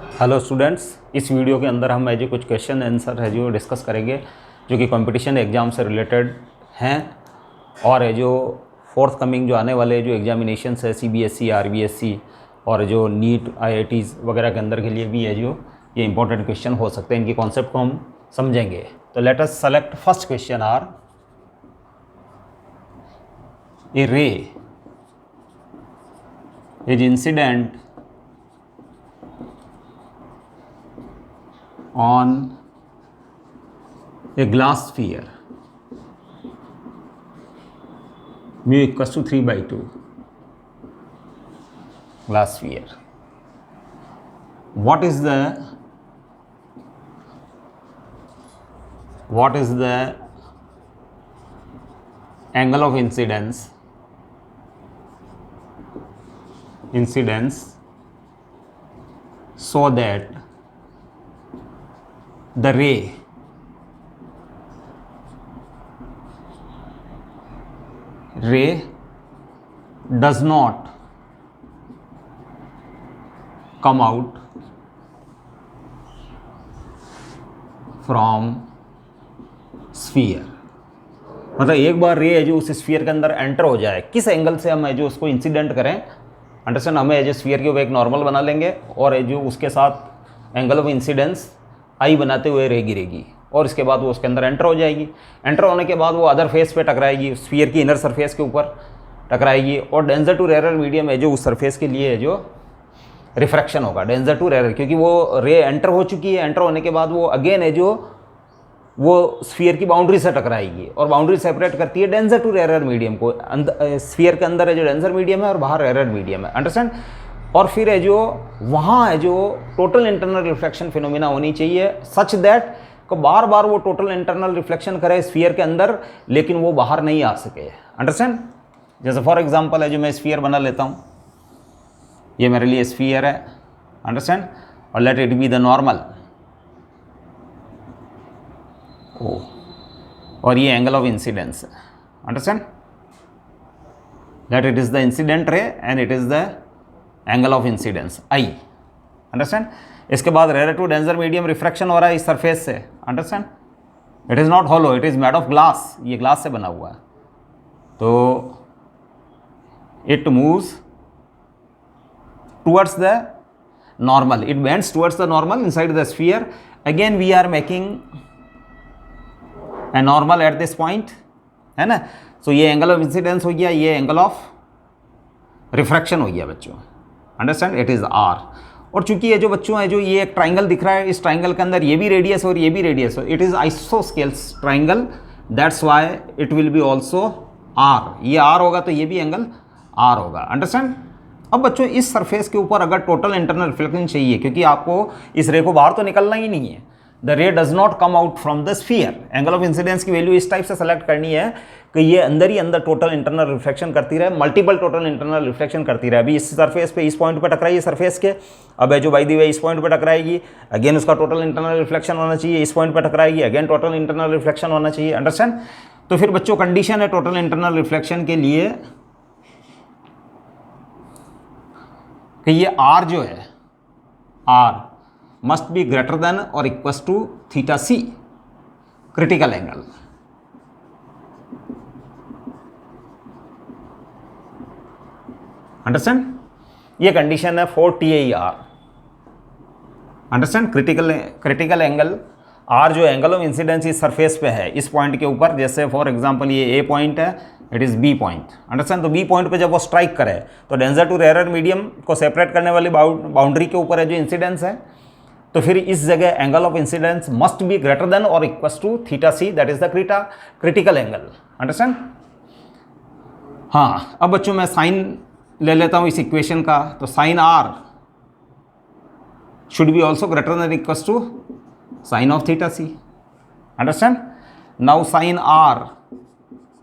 Hello students, इस video के अंदर हम जो कुछ क्वेश्चन आंसर है जो डिस्कस करेंगे जो कि कंपटीशन एग्ज़ाम से रिलेटेड हैं और जो फोर्थ कमिंग जो आने वाले जो एग्जामिनेशंस है सीबीएसई, आरबीएसई और जो नीट आईआईटीज़ वगैरह के अंदर के लिए भी है जो ये इंपॉर्टेंट क्वेश्चन हो सकते हैं। इनकी कॉन्सेप्ट को हम समझेंगे। तो let us select first question are a ray is incident on a glass sphere mu equals to 3/2 glass sphere. What is the angle of incidence so that the ray does not come out from sphere। मतलब एक बार रे है जो उस sphere के अंदर enter हो जाए, किस एंगल से हम है जो उसको इंसिडेंट करें, अंडरस्टैंड, हमें एज ए स्फीयर के ऊपर एक नॉर्मल बना लेंगे और जो उसके साथ एंगल ऑफ इंसिडेंस आई बनाते हुए रे गिरेगी और इसके बाद वो उसके अंदर एंटर हो जाएगी। एंटर होने के बाद वो अदर फेस पे टकराएगी, स्फीयर की इनर सरफेस के ऊपर टकराएगी और डेंजर टू रेयर मीडियम है जो उस सरफेस के लिए है जो रिफ्रैक्शन होगा डेंजर टू रेयर, क्योंकि वो रे एंटर हो चुकी है। एंटर होने के बाद वो अगेन है जो वो स्फीयर की बाउंड्री से टकराएगी और बाउंड्री सेपरेट करती है डेंजर टू रेयर मीडियम को। स्फीयर के अंदर है जो डेंजर मीडियम है और बाहर रेयर मीडियम है, अंडरस्टैंड। और फिर है जो वहाँ है जो टोटल इंटरनल रिफ्लेक्शन फिनोमिना होनी चाहिए सच दैट को बार बार वो टोटल इंटरनल रिफ्लेक्शन करे स्फीयर के अंदर लेकिन वो बाहर नहीं आ सके, अंडरस्टैंड। जैसे फॉर एग्जांपल है जो मैं स्फीयर बना लेता हूँ, ये मेरे लिए स्फीयर है, अंडरस्टैंड, और let it be the normal O, और ये एंगल ऑफ इंसिडेंस है, understand, let it is the incident ray and it is the angle of incidence I, understand. इसके बाद rarer to denser medium refraction हो रहा है इस सरफेस से, understand. It is not hollow, it is made of glass, ये glass से बना हुआ है। तो it moves towards the normal, it bends towards the normal inside the sphere. Again we are making a normal at this point, है ना। सो ये angle of incidence हो गया, ये एंगल ऑफ रिफ्रैक्शन हो गया बच्चों, अंडरस्टैंड, इट इज़ आर। और चूंकि ये जो बच्चों है जो ये एक ट्राइंगल दिख रहा है, इस ट्राइंगल के अंदर ये भी रेडियस और ये भी रेडियस हो, it is isosceles triangle, that's why it will be also R. ये आर होगा तो ये भी एंगल आर होगा, अंडरस्टैंड। अब बच्चों इस सरफेस के ऊपर अगर टोटल इंटरनल रिफ्लेक्शन चाहिए, क्योंकि आपको इस रे को बाहर तो निकलना ही नहीं है, द रे does not come out from the sphere. Angle of incidence की वैल्यू इस टाइप से सेलेक्ट करनी है कि ये अंदर ही अंदर टोटल इंटरनल रिफ्लेक्शन करती रहे, मल्टीपल टोटल इंटरनल रिफ्लेक्शन करती रहे। अभी इस सरफेस पे इस पॉइंट पे टकराई है सरफेस के, अब है जो बाई दी वे इस पॉइंट पे टकराएगी, अगेन उसका टोटल इंटरनल रिफ्लेक्शन होना चाहिए, इस पॉइंट पे टकराएगी, अगेन टोटल इंटरनल रिफ्लेक्शन होना चाहिए, अंडरस्टैंड। तो फिर बच्चों कंडीशन है टोटल इंटरनल रिफ्लेक्शन के लिए कि ये आर जो है, R must be greater than और equal to theta C, critical angle. Understand, ये कंडीशन है for TAR, understand. Critical angle R जो एंगल ऑफ इंसिडेंस इस सरफेस पे है इस पॉइंट के ऊपर, जैसे फॉर एग्जांपल ये ए पॉइंट है, it is B point, understand. तो बी पॉइंट पे जब वो स्ट्राइक करे तो डेंजर टू रेयर मीडियम को सेपरेट करने वाली बाउंड्री के ऊपर है जो इंसिडेंस है, तो फिर इस जगह angle of incidence must be greater than और equal to theta C, that is the critical angle, understand. हाँ, अब बच्चों मैं साइन ले लेता हूँ इस इक्वेशन का, तो sine R should be also greater than equal to sine of theta C, understand. Now sine R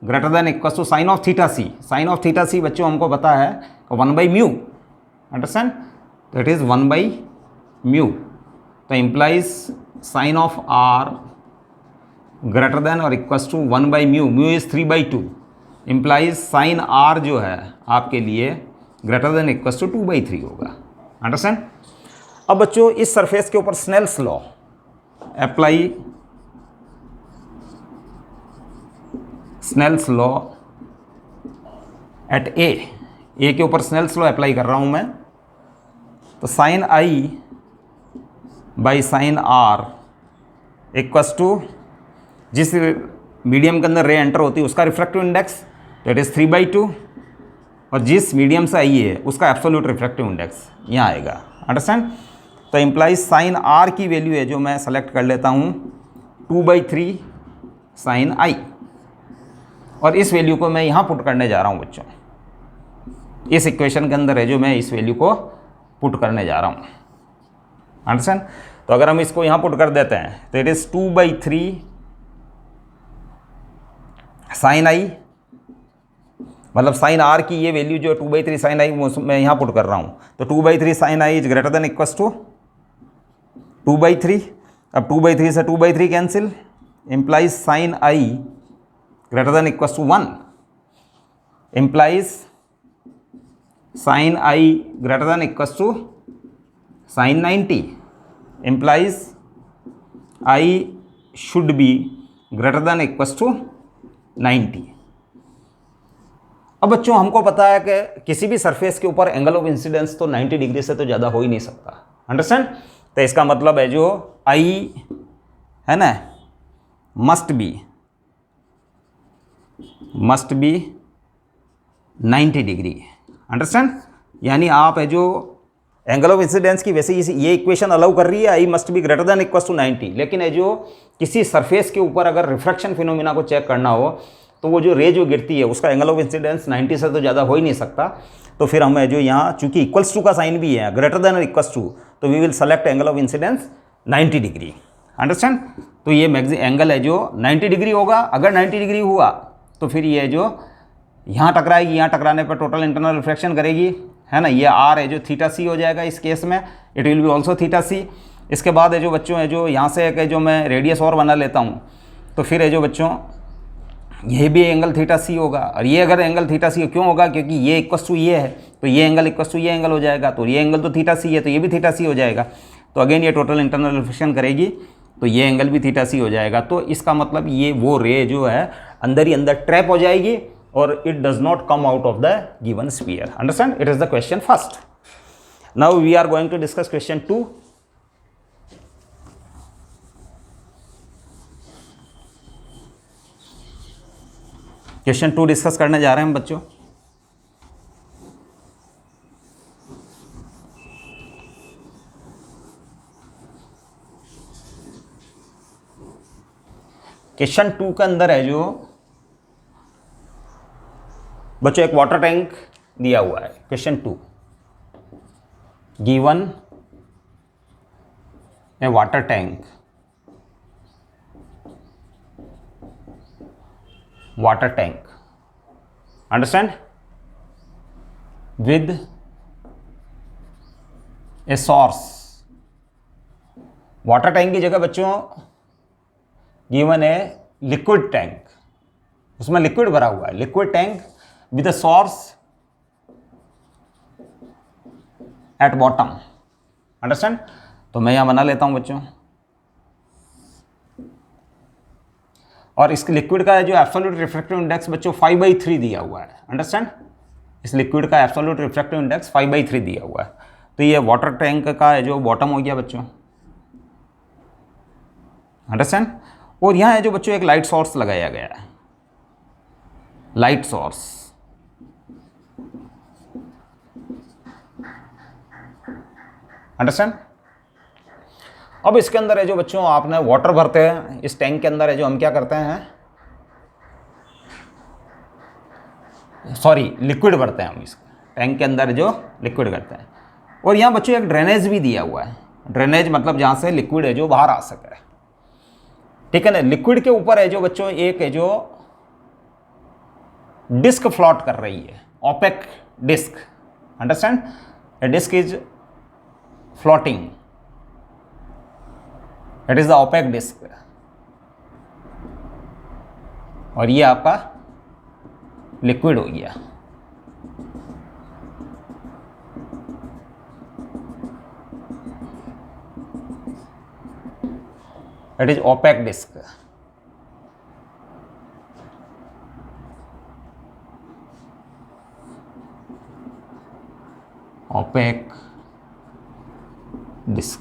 greater than equal to sine of theta C. Sine of theta C बच्चों हमको पता है 1/μ, अंडरस्टैंड, तो it is 1/μ। तो implies sine of R greater than और equal to 1/μ, μ is 3/2, implies sine R जो है आपके लिए ग्रेटर देन इक्वल टू 2/3 होगा, अंडरस्टैंड। अब बच्चों इस सरफेस के ऊपर Snell's law apply, Snell's law at A के ऊपर स्नेल्स लॉ अप्लाई कर रहा हूं मैं। तो sine i by sine r equals to, जिस मीडियम के अंदर रे एंटर होती है उसका रिफ्रैक्टिव इंडेक्स दैट इज 3/2, और जिस मीडियम से आई है उसका एब्सोल्यूट रिफ्रैक्टिव इंडेक्स यहाँ आएगा। अंडरस्टैंड? तो इम्प्लाइज साइन आर की वैल्यू है जो मैं सेलेक्ट कर लेता हूँ 2/3 साइन आई, और इस वैल्यू को मैं यहाँ पुट करने जा रहा हूँ बच्चों। इस इक्वेशन के अंदर है जो मैं इस वैल्यू को पुट करने जा रहा हूँ। अंडरस्टैंड? तो अगर हम इसको यहाँ पुट कर देते हैं तो इट इज़ 2/3 साइन आई, मतलब साइन आर की ये वैल्यू जो 2/3 साइन आई मैं यहाँ पुट कर रहा हूँ। तो 2/3 sine i is greater than equals to 2/3। अब 2/3 से 2/3 cancel, implies sine i greater than equals to 1, implies sine i greater than equals to sine 90, implies i should be greater than equals to 90। अब बच्चों हमको पता है कि किसी भी सरफेस के ऊपर एंगल ऑफ इंसिडेंस तो 90 डिग्री से तो ज़्यादा हो ही नहीं सकता। अंडरस्टैंड? तो इसका मतलब है जो आई है ना मस्ट बी 90 डिग्री। अंडरस्टैंड? यानी आप है जो एंगल ऑफ इंसिडेंस की वैसे ये इक्वेशन अलाउ कर रही है i must be greater than equal to 90, लेकिन है जो किसी सरफेस के ऊपर अगर रिफ्रैक्शन फिनोमिना को चेक करना हो तो वो जो रे जो गिरती है उसका एंगल ऑफ इंसिडेंस 90 से तो ज़्यादा हो ही नहीं सकता। तो फिर हमें जो यहाँ चूंकि इक्वल्स टू का साइन भी है ग्रेटर देन और इक्वल्स टू, तो we will select angle of incidence 90 degree. Understand? तो ये एंगल है जो 90 डिग्री होगा। अगर 90 डिग्री हुआ तो फिर ये जो यहाँ टकराएगी, यहाँ टकराने पर टोटल इंटरनल रिफ्लेक्शन करेगी, है ना। ये आर है जो थीटा सी हो जाएगा इस केस में, it will be also theta C. इसके बाद है जो बच्चों है जो यहाँ से है जो मैं रेडियस और बना लेता हूँ, तो फिर है जो बच्चों ये भी एंगल थीटा सी होगा। और ये अगर एंगल थीटा सी क्यों होगा, क्योंकि ये इक्वस टू ये है, तो ये एंगल इक्वस टू ये एंगल हो जाएगा। तो ये एंगल तो थीटा सी है तो ये भी थीटा सी हो जाएगा। तो अगेन ये टोटल इंटरनल रिफ्लेक्शन करेगी तो ये एंगल भी थीटा सी हो जाएगा। तो इसका मतलब ये वो रे जो है अंदर ही अंदर ट्रैप हो जाएगी और it does not come out of the given sphere. Understand? It is the question first. Now we are going to discuss question 2। Question 2 discuss करने जा रहे हैं हम बच्चों। क्वेश्चन 2 के अंदर है जो बच्चों एक वाटर टैंक दिया हुआ है। Question 2 given A water tank, understand, with a source. Water tank की जगह बच्चों गिवन है लिक्विड टैंक, उसमें लिक्विड भरा हुआ है, liquid tank with a source at bottom. Understand? तो मैं यहां बना लेता हूं बच्चों, और इस लिक्विड का जो एब्सोल्यूट रिफ्रैक्टिव इंडेक्स बच्चों 5/3 दिया हुआ है। अंडरस्टैंड? इस लिक्विड का एब्सोल्यूट रिफ्रैक्टिव इंडेक्स 5/3 दिया हुआ है। तो ये वाटर टैंक का है जो बॉटम हो गया बच्चों। अंडरस्टैंड? और यहाँ है जो बच्चों एक लाइट सोर्स लगाया गया है, लाइट सोर्स। अंडरस्टैंड? अब इसके अंदर है जो बच्चों आपने वाटर भरते हैं इस टैंक के अंदर है जो हम क्या करते हैं, सॉरी लिक्विड भरते हैं हम इस टैंक के अंदर जो लिक्विड करते हैं। और यहाँ बच्चों एक ड्रेनेज भी दिया हुआ है। ड्रेनेज मतलब जहाँ से लिक्विड है जो बाहर आ सके, ठीक है ना। लिक्विड के ऊपर है जो बच्चों एक है जो डिस्क फ्लोट कर रही है, opaque disc. Understand? A disc is floating, it is the opaque disc. और ये आपका लिक्विड हो गया। That is opaque disc. Opaque disc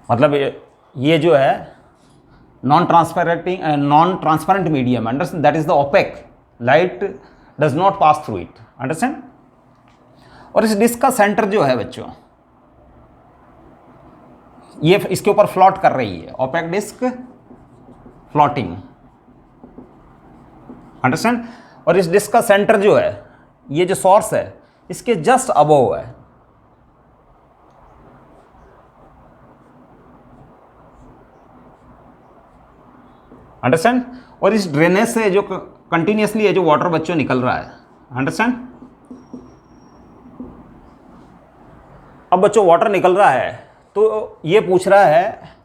मतलब ये जो है non transparent medium, understand, that is the opaque, light does not pass through it, understand. और इस डिस्क का सेंटर जो है बच्चों, ये इसके ऊपर फ्लॉट कर रही है, ओपेक डिस्क फ्लॉटिंग, अंडरस्टैंड। और इस डिस्क का सेंटर जो है, ये जो सोर्स है इसके जस्ट अबोव है, अंडरस्टैंड। और इस ड्रेनेज से जो कंटिन्यूसली है जो वाटर बच्चों निकल रहा है, अंडरस्टैंड। अब बच्चों वाटर निकल रहा है तो ये पूछ रहा है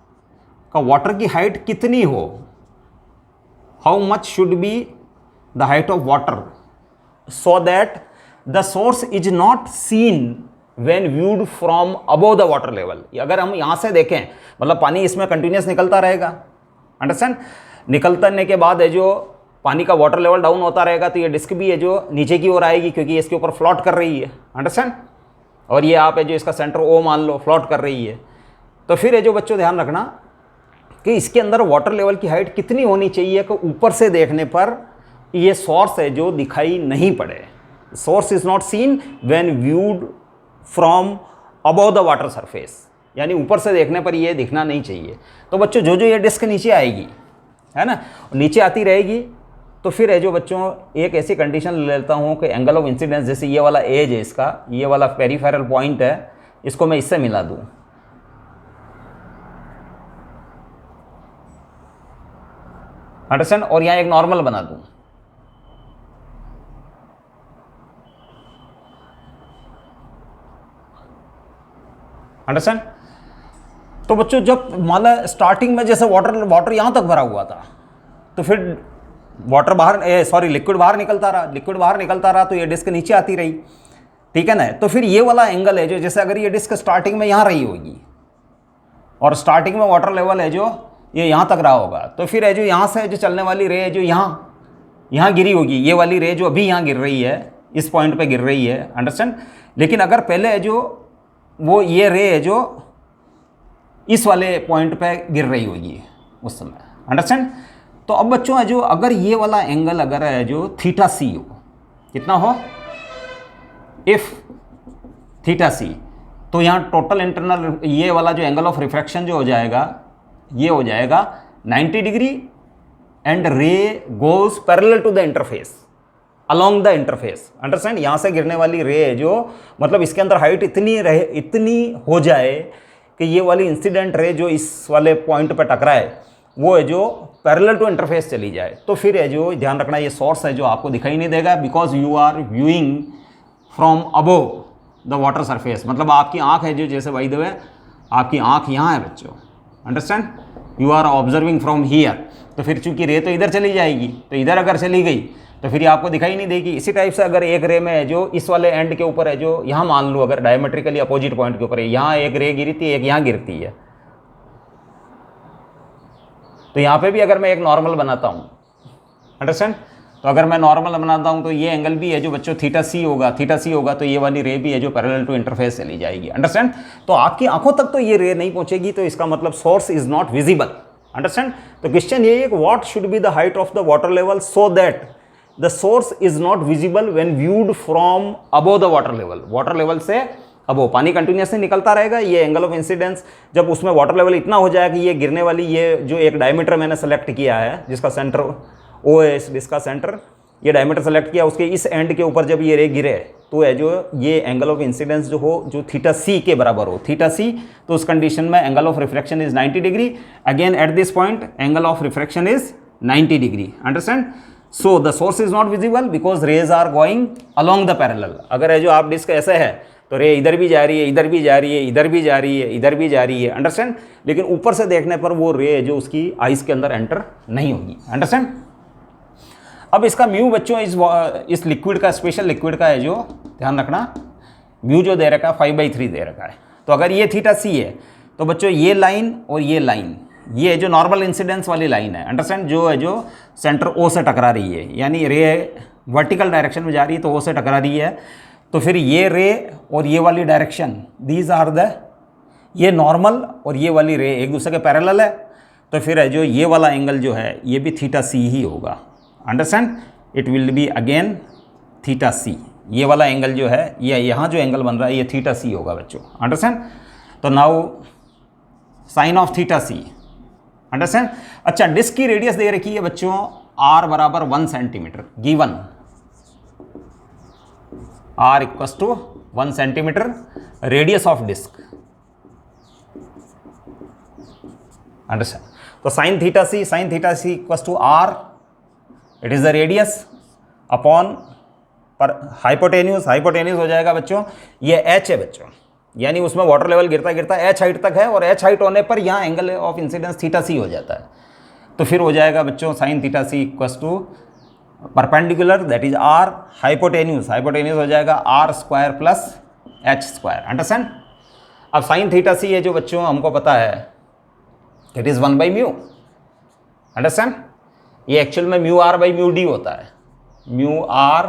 का वाटर की हाइट कितनी हो, how much should be the height of water so that the source is not seen when viewed from above the water level. अगर हम यहाँ से देखें मतलब पानी इसमें कंटिन्यूस निकलता रहेगा, अंडरस्टैंड। निकलने के बाद है जो पानी का वाटर लेवल डाउन होता रहेगा तो ये डिस्क भी है जो नीचे की ओर आएगी क्योंकि इसके ऊपर फ्लॉट कर रही है, अंडरस्टैंड। और ये आप है जो इसका सेंटर ओ मान लो फ्लॉट कर रही है। तो फिर है जो बच्चों ध्यान रखना कि इसके अंदर वाटर लेवल की हाइट कितनी होनी चाहिए कि ऊपर से देखने पर ये सोर्स है जो दिखाई नहीं पड़े। Source is not seen when viewed from above the water surface, यानी ऊपर से देखने पर ये दिखना नहीं चाहिए। तो बच्चों जो जो ये डिस्क नीचे आएगी है ना, नीचे आती रहेगी तो फिर है जो बच्चों एक ऐसी कंडीशन ले लेता हूँ कि एंगल ऑफ इंसिडेंस, जैसे ये वाला एज है इसका, ये वाला पेरिफेरल पॉइंट है, इसको मैं इससे मिला दूँ, अंडरस्टैंड। और यहाँ एक नॉर्मल बना दूँ, अंडरस्टैंड। तो बच्चों जब मान लो स्टार्टिंग में जैसे वाटर यहाँ तक भरा हुआ था तो फिर वाटर बाहर लिक्विड बाहर निकलता रहा तो ये डिस्क नीचे आती रही, ठीक है ना। तो फिर ये वाला एंगल है जो, जैसे अगर ये डिस्क स्टार्टिंग में यहाँ रही होगी और स्टार्टिंग में वाटर लेवल है जो ये यहाँ तक रहा होगा, तो फिर है जो यहाँ से जो चलने वाली रे है जो यहाँ गिरी होगी, ये वाली रे जो अभी यहाँ गिर रही है, इस पॉइंट पे गिर रही है, अंडरस्टैंड। लेकिन अगर पहले है जो वो ये रे है जो इस वाले पॉइंट पे गिर रही होगी उस समय, अंडरस्टैंड। तो अब बच्चों है जो अगर ये वाला एंगल अगर है जो थीटा सी हो, कितना हो, इफ थीटा सी, तो यहाँ टोटल इंटरनल ये वाला जो एंगल ऑफ रिफ्रैक्शन जो हो जाएगा ये हो जाएगा 90 degree and ray goes parallel to the interface along the interface, understand. यहाँ से गिरने वाली रे है जो मतलब इसके अंदर हाइट इतनी हो जाए कि ये वाली इंसिडेंट रे जो इस वाले पॉइंट पर टकराए वो है जो पैरेलल टू इंटरफेस चली जाए। तो फिर है जो ध्यान रखना ये सोर्स है जो आपको दिखाई नहीं देगा because you are viewing from above the water surface. मतलब आपकी आंख है जो, जैसे बाय द वे आपकी आंख यहाँ है बच्चों, understand, you are observing from here. तो फिर चूंकि रे तो इधर चली जाएगी, तो इधर अगर चली गई तो फिर ये आपको दिखाई नहीं देगी। इसी टाइप से अगर एक रे में है जो इस वाले एंड के ऊपर है जो यहाँ मान लो अगर डायमेट्रिकली अपोजिट पॉइंट के ऊपर है, यहाँ एक रे गिरती है, एक यहाँ गिरती है, तो यहाँ पे भी अगर मैं एक नॉर्मल बनाता हूँ, अंडरस्टैंड, तो अगर मैं नॉर्मल बनाता हूँ तो ये एंगल भी है जो बच्चों थीटा सी होगा तो ये वाली रे भी है जो पैरेलल टू इंटरफेस चली जाएगी, अंडरस्टैंड। तो आपकी आंखों तक तो ये रे नहीं पहुँचेगी, तो इसका मतलब source is not visible, understand. तो क्वेश्चन ये है कि what should be the height of the water level so that the source is not visible when viewed from above the water level से अब वो पानी कंटिन्यूसली निकलता रहेगा। ये एंगल ऑफ इंसिडेंस जब उसमें वाटर लेवल इतना हो जाए कि ये गिरने वाली ये जो एक डायमीटर मैंने सेलेक्ट किया है जिसका सेंटर ओ है, इसका सेंटर ये डायमीटर सेलेक्ट किया, उसके इस एंड के ऊपर जब ये रे गिरे तो है जो ये एंगल ऑफ इंसिडेंस जो हो जो थीटा सी के बराबर हो, थीटा सी, तो उस कंडीशन में angle of refraction is 90 degree. Again at this point angle of refraction is 90 degree, understand. So the source is not visible because rays are going along the parallel. अगर है जो आप disc ऐसे है तो रे इधर भी जा रही है, इधर भी जा रही है, इधर भी जा रही है, इधर भी जा रही है, अंडरस्टैंड। लेकिन ऊपर से देखने पर वो रे जो उसकी आइस के अंदर एंटर नहीं होगी, अंडरस्टैंड। अब इसका म्यू बच्चों इस लिक्विड का, स्पेशल लिक्विड का है जो ध्यान रखना, म्यू जो दे रखा है 5/3 दे रखा है। तो अगर ये थीटा सी है तो बच्चों ये लाइन और ये लाइन ये जो नॉर्मल इंसिडेंस वाली लाइन है, अंडरस्टैंड, जो है जो सेंटर ओ से टकरा रही है, यानी रे वर्टिकल डायरेक्शन में जा रही है तो ओ से टकरा रही है, तो फिर ये रे और ये वाली डायरेक्शन, दीज आर द, ये नॉर्मल और ये वाली रे एक दूसरे के पैरेलल है, तो फिर है जो ये वाला एंगल जो है ये भी थीटा सी ही होगा, understand, it will be again theta C. ये वाला एंगल जो है, ये यहाँ जो एंगल बन रहा है ये थीटा सी होगा बच्चों, अंडरस्टैंड। तो now sine of theta C, understand. अच्छा, डिस्क की रेडियस दे रखी है बच्चों r बराबर 1 centimetre, given r equals to 1 centimetre, radius of disc, understand. तो sine theta C equals to r, it is the radius upon पर हाइपोटेन्यूज हो जाएगा बच्चों, ये h है बच्चों, यानी उसमें वाटर लेवल गिरता गिरता h हाइट तक है, और h हाइट होने पर यहाँ angle of incidence theta C हो जाता है, तो फिर हो जाएगा बच्चों sine theta C equals to perpendicular, that is r, hypotenuse हो जाएगा r square plus h square, understand. अब साइन थीटा सी है जो बच्चों हमको पता है it is 1 by mu, understand, ये एक्चुअल में mu r by mu D होता है, mu r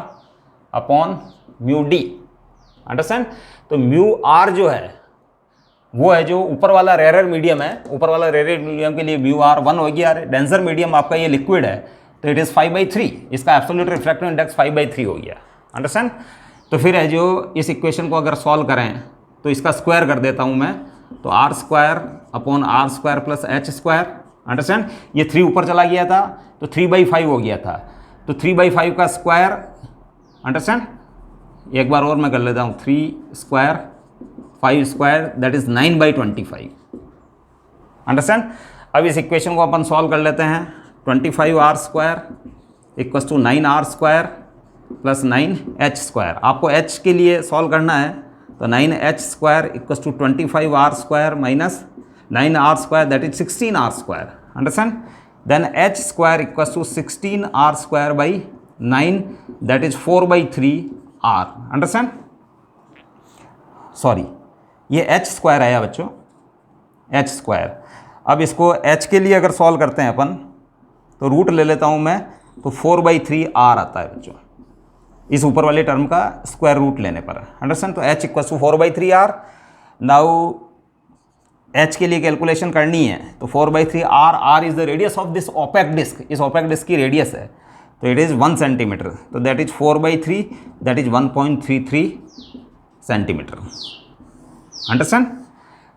upon mu D, understand. तो म्यू r जो है वो है जो ऊपर वाला रेयर मीडियम है, ऊपर वाला रेयर मीडियम के लिए म्यू r 1 हो गया, डेंसर मीडियम आपका ये लिक्विड है तो इट इज़ 5/3, इसका एब्सोल्यूट रिफ्रैक्टिव इंडेक्स 5/3 हो गया, अंडरस्टैंड। तो फिर है जो इस इक्वेशन को अगर सॉल्व करें तो इसका स्क्वायर कर देता हूँ मैं, तो r square upon r square plus h square, understand. ये 3 ऊपर चला गया था तो 3/5 हो गया था, तो 3/5 का स्क्वायर, अंडरस्टैंड। एक बार और मैं कर लेता हूँ, 3 square 5 square that is 9/25, understand. अब इस इक्वेशन को अपन सॉल्व कर लेते हैं, 25r square equals to 9r square plus 9h square, आपको h के लिए सॉल्व करना है, तो 9h square equals to 25r square minus 9r square that is 16r square, understand. Then h square equals to 16r square by 9 that is 4/3r, understand. Sorry, ये h square आया बच्चों, h square. अब इसको h के लिए अगर solve करते हैं अपन तो रूट ले लेता हूँ मैं, तो 4/3r आता है बच्चों, इस ऊपर वाले टर्म का स्क्वायर रूट लेने पर, अंडरस्टैंड। तो h equal to 4/3r। Now h के लिए कैलकुलेशन करनी है, तो 4/3r, r is the radius of this opaque disc, इस ओपेक डिस्क की रेडियस है, तो इट इज़ 1 सेंटीमीटर, तो that is 4/3 that is 1.33 centimetre, understand.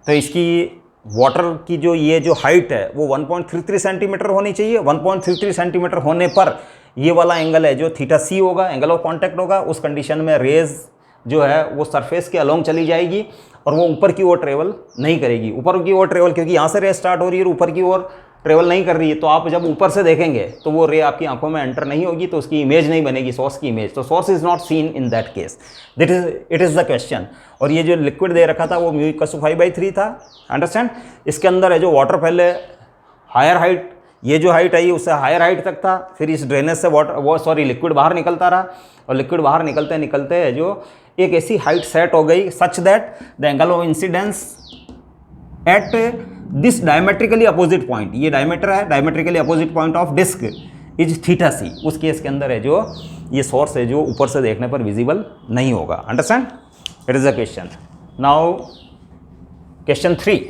तो इसकी वाटर की जो ये जो हाइट है वो 1.33 सेंटीमीटर होनी चाहिए, 1.33 सेंटीमीटर होने पर ये वाला एंगल है जो थीटा सी होगा, एंगल ऑफ कांटेक्ट होगा, उस कंडीशन में रेज जो है वो सरफेस के अलोंग चली जाएगी और वो ऊपर की ओर ट्रेवल नहीं करेगी, ऊपर की ओर ट्रेवल, क्योंकि यहाँ से रे स्टार्ट हो रही है और ऊपर की ओर ट्रेवल नहीं कर रही है, तो आप जब ऊपर से देखेंगे तो वो रे आपकी आंखों में एंटर नहीं होगी, तो उसकी इमेज नहीं बनेगी, सोर्स की इमेज, तो source is not seen in that case, that is it is the question. और ये जो लिक्विड दे रखा था वो म्यू इक्वल टू 5/3 था, अंडरस्टैंड। इसके अंदर है जो वाटर पहले हायर हाइट, ये जो हाइट आई उससे हायर हाइट तक था, फिर इस ड्रेनेज से लिक्विड बाहर निकलता रहा, और लिक्विड बाहर निकलते निकलते है जो एक ऐसी हाइट सेट हो गई such that the angle of incidence at this diametrically opposite point, ये डायमीटर है, diametrically opposite point of disc is theta C, उस केस के अंदर है जो ये सोर्स है जो ऊपर से देखने पर विजिबल नहीं होगा, understand. It is a question. Now question 3,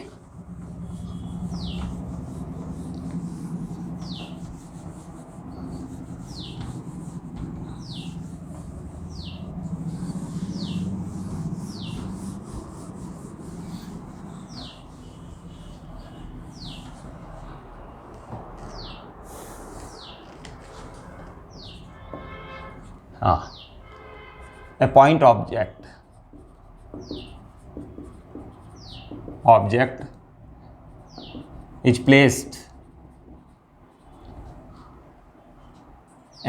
a point object is placed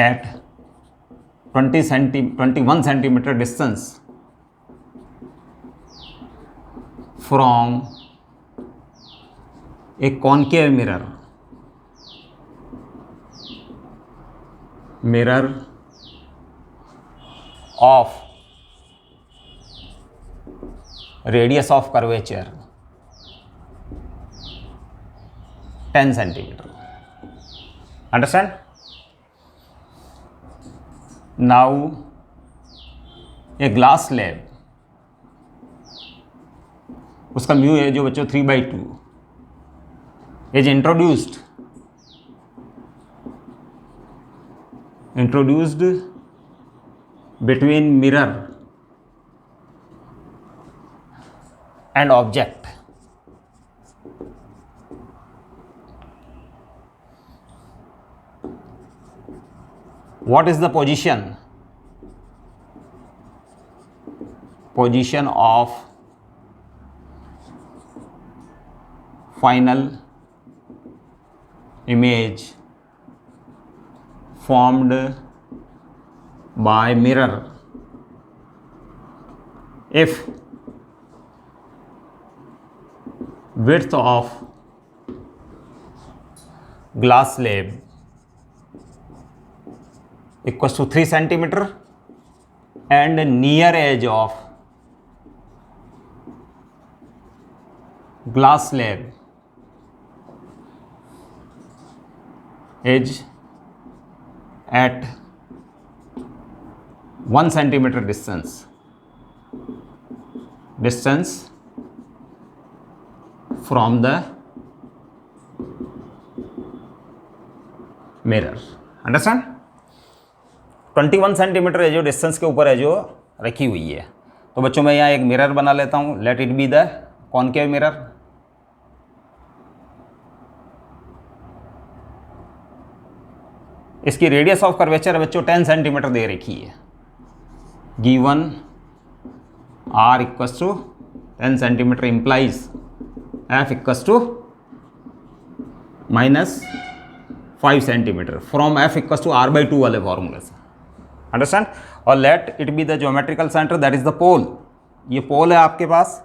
at 21 centimeter distance from a concave mirror of radius of curvature 10 centimeter. Understand? Now a glass slab, उसका mu है जो बच्चों 3/2 is introduced between mirror and object. What is the position of final image formed by mirror if width of glass slab equals to 3 centimeter and near edge of glass slab is at 1 centimeter distance from the mirror. Understand? 21 centimetre है जो distance के ऊपर है जो रखी हुई है। तो बच्चों मैं यहाँ एक मिरर बना लेता हूँ, let it be the concave mirror. इसकी रेडियस ऑफ कर्वेचर बच्चों 10 सेंटीमीटर दे रखी है। Given r equals to 10 centimetre implies f equals to -5 centimetre from f equals to r/2 वाले फॉर्मूले से। अंडरस्टैंड? और let it be the geometrical centre that is the pole. ये पोल है आपके पास।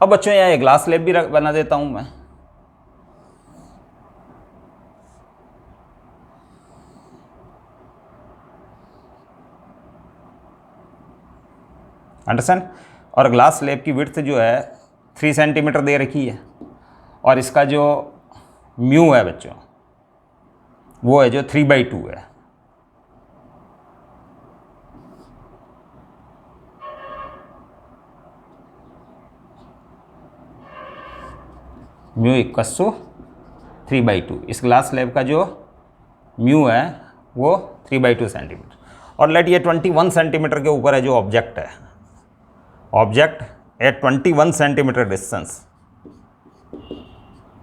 अब बच्चों यहाँ एक ग्लास स्लैब भी बना देता हूं मैं। अंडरस्टैंड? और ग्लास स्लैब की विड्थ जो है 3 सेंटीमीटर दे रखी है और इसका जो म्यू है बच्चों वो है जो 3/2 है। Mu equals to 3/2। इस ग्लास स्लैब का जो म्यू है वो 3/2 सेंटीमीटर। और लेट ये 21 सेंटीमीटर के ऊपर है जो ऑब्जेक्ट है। Object at 21 centimetre distance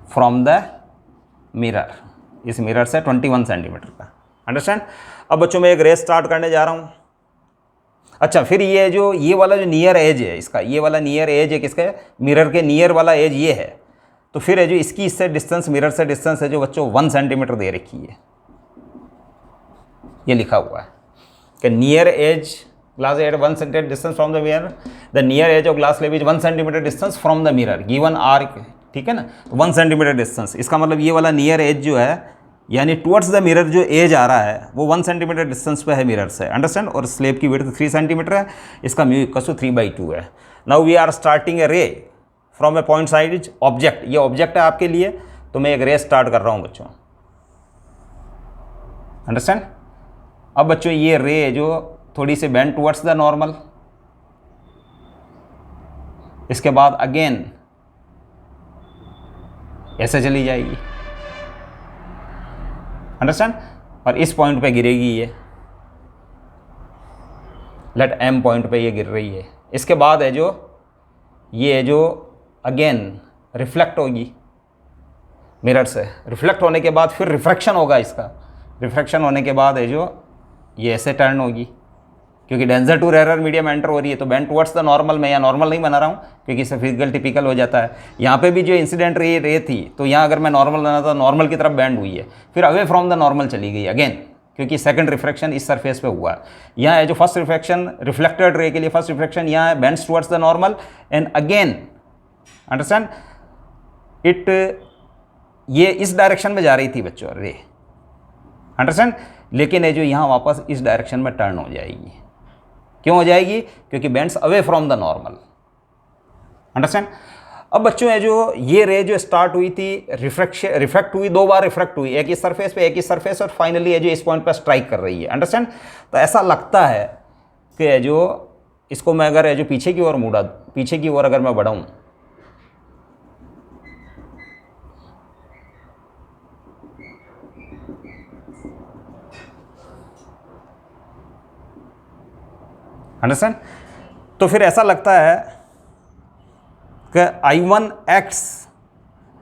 from the mirror. इस मिरर से 21 सेंटीमीटर का। अंडरस्टैंड? अब बच्चों मैं एक रेस स्टार्ट करने जा रहा हूँ। अच्छा, फिर ये वाला जो नियर एज है इसका, ये वाला नियर एज है किसका? मिरर के नियर वाला एज ये है। तो फिर है जो इसकी इससे डिस्टेंस, मिरर से डिस्टेंस है जो बच्चों 1 सेंटीमीटर दे रखी है। ये लिखा हुआ है कि near edge glass at 1 centimetre distance from the mirror, the near edge of glass slab is 1 centimetre distance from the mirror given R. ठीक है ना? 1 सेंटीमीटर डिस्टेंस, इसका मतलब ये वाला नियर एज जो है यानी टुवर्ड्स द मिरर जो एज आ रहा है वो 1 सेंटीमीटर डिस्टेंस पे है मिरर से। अंडरस्टैंड? और स्लैब की विड्थ 3 सेंटीमीटर है, इसका म्यू इक्वल्स टू 3/2 है। Now we are starting a ray from a point side object. ये ऑब्जेक्ट है आपके लिए, तो मैं एक रे स्टार्ट कर रहा हूँ बच्चों। अंडरस्टैंड? अब बच्चों ये रे जो थोड़ी सी बेंड टुवर्ड्स द नॉर्मल, इसके बाद अगेन ऐसे चली जाएगी। अंडरस्टैंड? और इस पॉइंट पे गिरेगी ये, लेट m पॉइंट पे ये गिर रही है। इसके बाद है जो ये जो अगेन रिफ्लेक्ट होगी मिरर से। रिफ्लेक्ट होने के बाद फिर रिफ्रैक्शन होगा इसका। रिफ्रैक्शन होने के बाद है जो ये ऐसे टर्न होगी, क्योंकि denser to rarer medium enter हो रही है। तो बेंड टुवर्ड्स द नॉर्मल, मैं यहाँ नॉर्मल नहीं बना रहा हूँ क्योंकि इससे फिजिकल टिपिकल हो जाता है। यहाँ पे भी जो इंसिडेंट रे थी, तो यहाँ अगर मैं नॉर्मल बना था, नॉर्मल की तरफ बेंड हुई है, फिर अवे फ्रॉम द नॉर्मल चली गई अगेन, क्योंकि सेकंड रिफ्रैक्शन इस सरफेस पे हुआ है। यहाँ है जो फर्स्ट रिफ्रैक्शन रिफ्लेक्टेड रे के लिए फर्स्ट रिफ्रैक्शन यहाँ है bends towards the normal and again understand it, ये इस डायरेक्शन में जा रही थी बच्चों रे। अंडरस्टैंड? लेकिन ये जो यहाँ वापस इस डायरेक्शन में टर्न हो जाएगी। क्यों हो जाएगी? क्योंकि bends away from the normal. Understand. अब बच्चों है जो ये रे जो स्टार्ट हुई थी, रिफ्रैक्ट हुई, 2 बार रिफ्रैक्ट हुई, एक ही सरफेस पे, एक ही सरफेस, और फाइनली है जो इस पॉइंट पर स्ट्राइक कर रही है। अंडरस्टैंड। तो ऐसा लगता है कि है जो इसको मैं अगर है जो पीछे की ओर मुड़ा, पीछे की ओर अगर मैं बढ़ाऊं, अंडरस्टैंड, तो फिर ऐसा लगता है कि I1 acts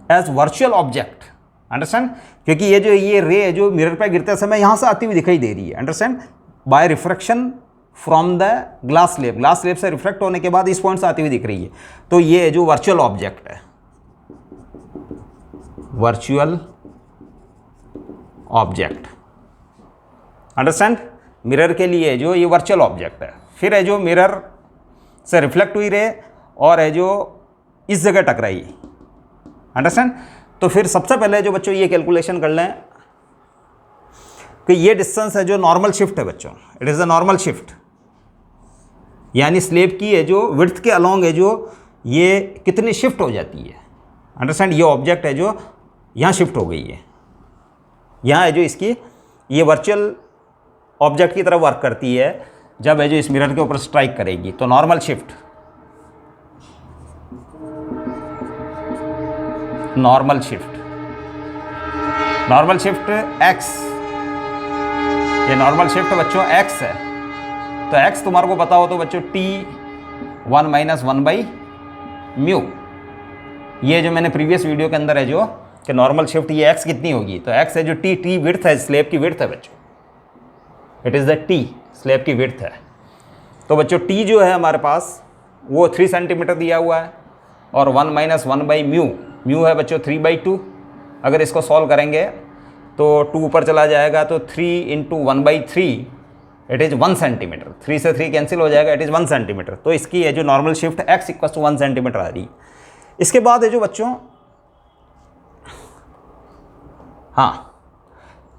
as virtual object. Understand, क्योंकि ये रे जो मिरर पे गिरते समय यहां से आती हुई दिखाई दे रही है। Understand, by refraction from the glass slab से रिफ्लेक्ट होने के बाद इस पॉइंट से आती हुई दिख रही है। तो ये जो वर्चुअल ऑब्जेक्ट है, वर्चुअल ऑब्जेक्ट। अंडरस्टैंड, मिरर के लिए जो ये वर्चुअल ऑब्जेक्ट है। फिर है जो मिरर से रिफ्लेक्ट हुई रे और है जो इस जगह टकराई। अंडरस्टैंड। तो फिर सबसे पहले जो बच्चों ये कैलकुलेशन कर लें कि ये डिस्टेंस है जो नॉर्मल शिफ्ट है बच्चों, it is a normal shift, यानी स्लेब की है जो विड्थ के अलॉन्ग है जो ये कितनी शिफ्ट हो जाती है। अंडरस्टैंड, ये ऑब्जेक्ट है जो यहाँ शिफ्ट हो गई है, यहाँ है जो इसकी ये वर्चुअल ऑब्जेक्ट की तरह वर्क करती है जब है जो इस मिरर के ऊपर स्ट्राइक करेगी। तो नॉर्मल शिफ्ट x, ये नॉर्मल शिफ्ट बच्चों x है। तो x तुम्हारे को पता हो तो बच्चों t1 - 1/μ। ये जो मैंने प्रीवियस वीडियो के अंदर है जो कि नॉर्मल शिफ्ट ये x कितनी होगी, तो x है जो t विड्थ है, स्लेब की विड्थ है बच्चों, it is the t slab की विड्थ है। तो बच्चों t जो है हमारे पास वो 3 सेंटीमीटर दिया हुआ है और 1 - 1/μ, म्यू है बच्चों 3/2। अगर इसको सॉल्व करेंगे तो 2 ऊपर चला जाएगा तो 3 × 1/3 इट इज़ 1 सेंटीमीटर। 3 से 3 कैंसिल हो जाएगा, इट इज़ 1 सेंटीमीटर। तो इसकी है जो नॉर्मल शिफ्ट x = 1 सेंटीमीटर आ रही है। इसके बाद है जो बच्चों हाँ,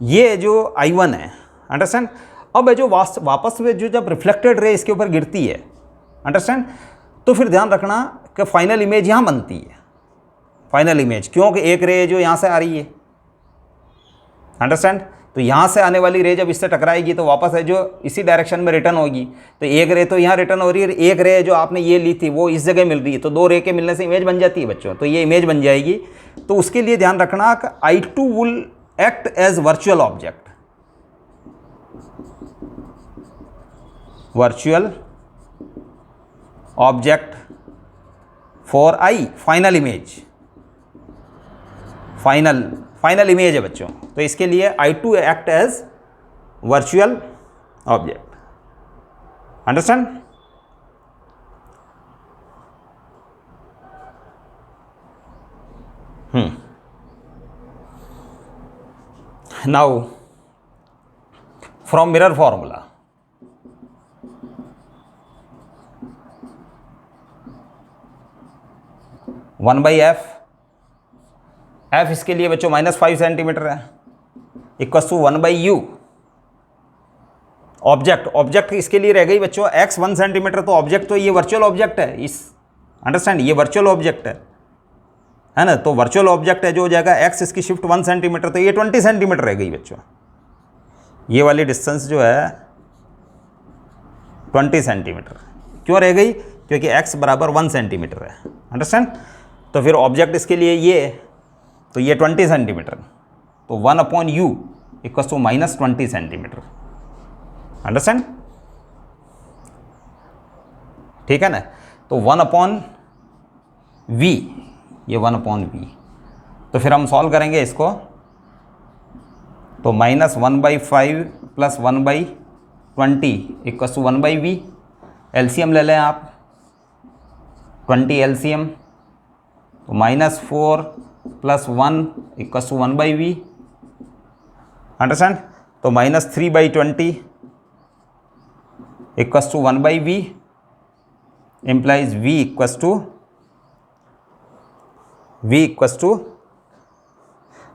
ये जो I1 है। अंडरस्टैंड। अब है जो वापस में जो जब रिफ्लेक्टेड रे इसके ऊपर गिरती है, अंडरस्टैंड, तो फिर ध्यान रखना कि फाइनल इमेज यहाँ बनती है। फाइनल इमेज क्योंकि एक रे जो यहाँ से आ रही है, अंडरस्टैंड, तो यहाँ से आने वाली रे जब इससे टकराएगी तो वापस है जो इसी डायरेक्शन में रिटर्न होगी। तो एक रे तो यहाँ रिटर्न हो रही है, एक रे जो आपने ये ली थी वो इस जगह मिल रही है, तो 2 रे के मिलने से इमेज बन जाती है बच्चों। तो ये इमेज बन जाएगी। तो उसके लिए ध्यान रखना कि I2 will act as virtual object, virtual object for I final image. Final image है बच्चों, तो इसके लिए I2 act as virtual object. Understand. Now from mirror formula, f इसके लिए बच्चों -5 सेंटीमीटर है, इक्वल टू 1/u। ऑब्जेक्ट इसके लिए रह गई बच्चों x 1 सेंटीमीटर। तो ऑब्जेक्ट तो ये वर्चुअल ऑब्जेक्ट है इस, अंडरस्टैंड, ये वर्चुअल ऑब्जेक्ट है ना। तो वर्चुअल ऑब्जेक्ट है जो हो जाएगा x, इसकी शिफ्ट 1 सेंटीमीटर, तो ये 20 सेंटीमीटर रह गई बच्चों। ये वाली डिस्टेंस जो है 20 सेंटीमीटर क्यों रह गई, क्योंकि x = 1 सेंटीमीटर है। अंडरस्टैंड। तो फिर ऑब्जेक्ट इसके लिए ये, तो ये 20 सेंटीमीटर, तो 1/u = -20 सेंटीमीटर। अंडरस्टैंड, ठीक है ना। तो 1/v, ये 1/v। तो फिर हम सॉल्व करेंगे इसको, तो -1/5 + 1/20 = 1/v। एलसीएम ले लें आप, 20 एलसीएम, तो -4 + 1 = 1/v। अंडरस्टैंड। तो -3/20 = 1/v implies v =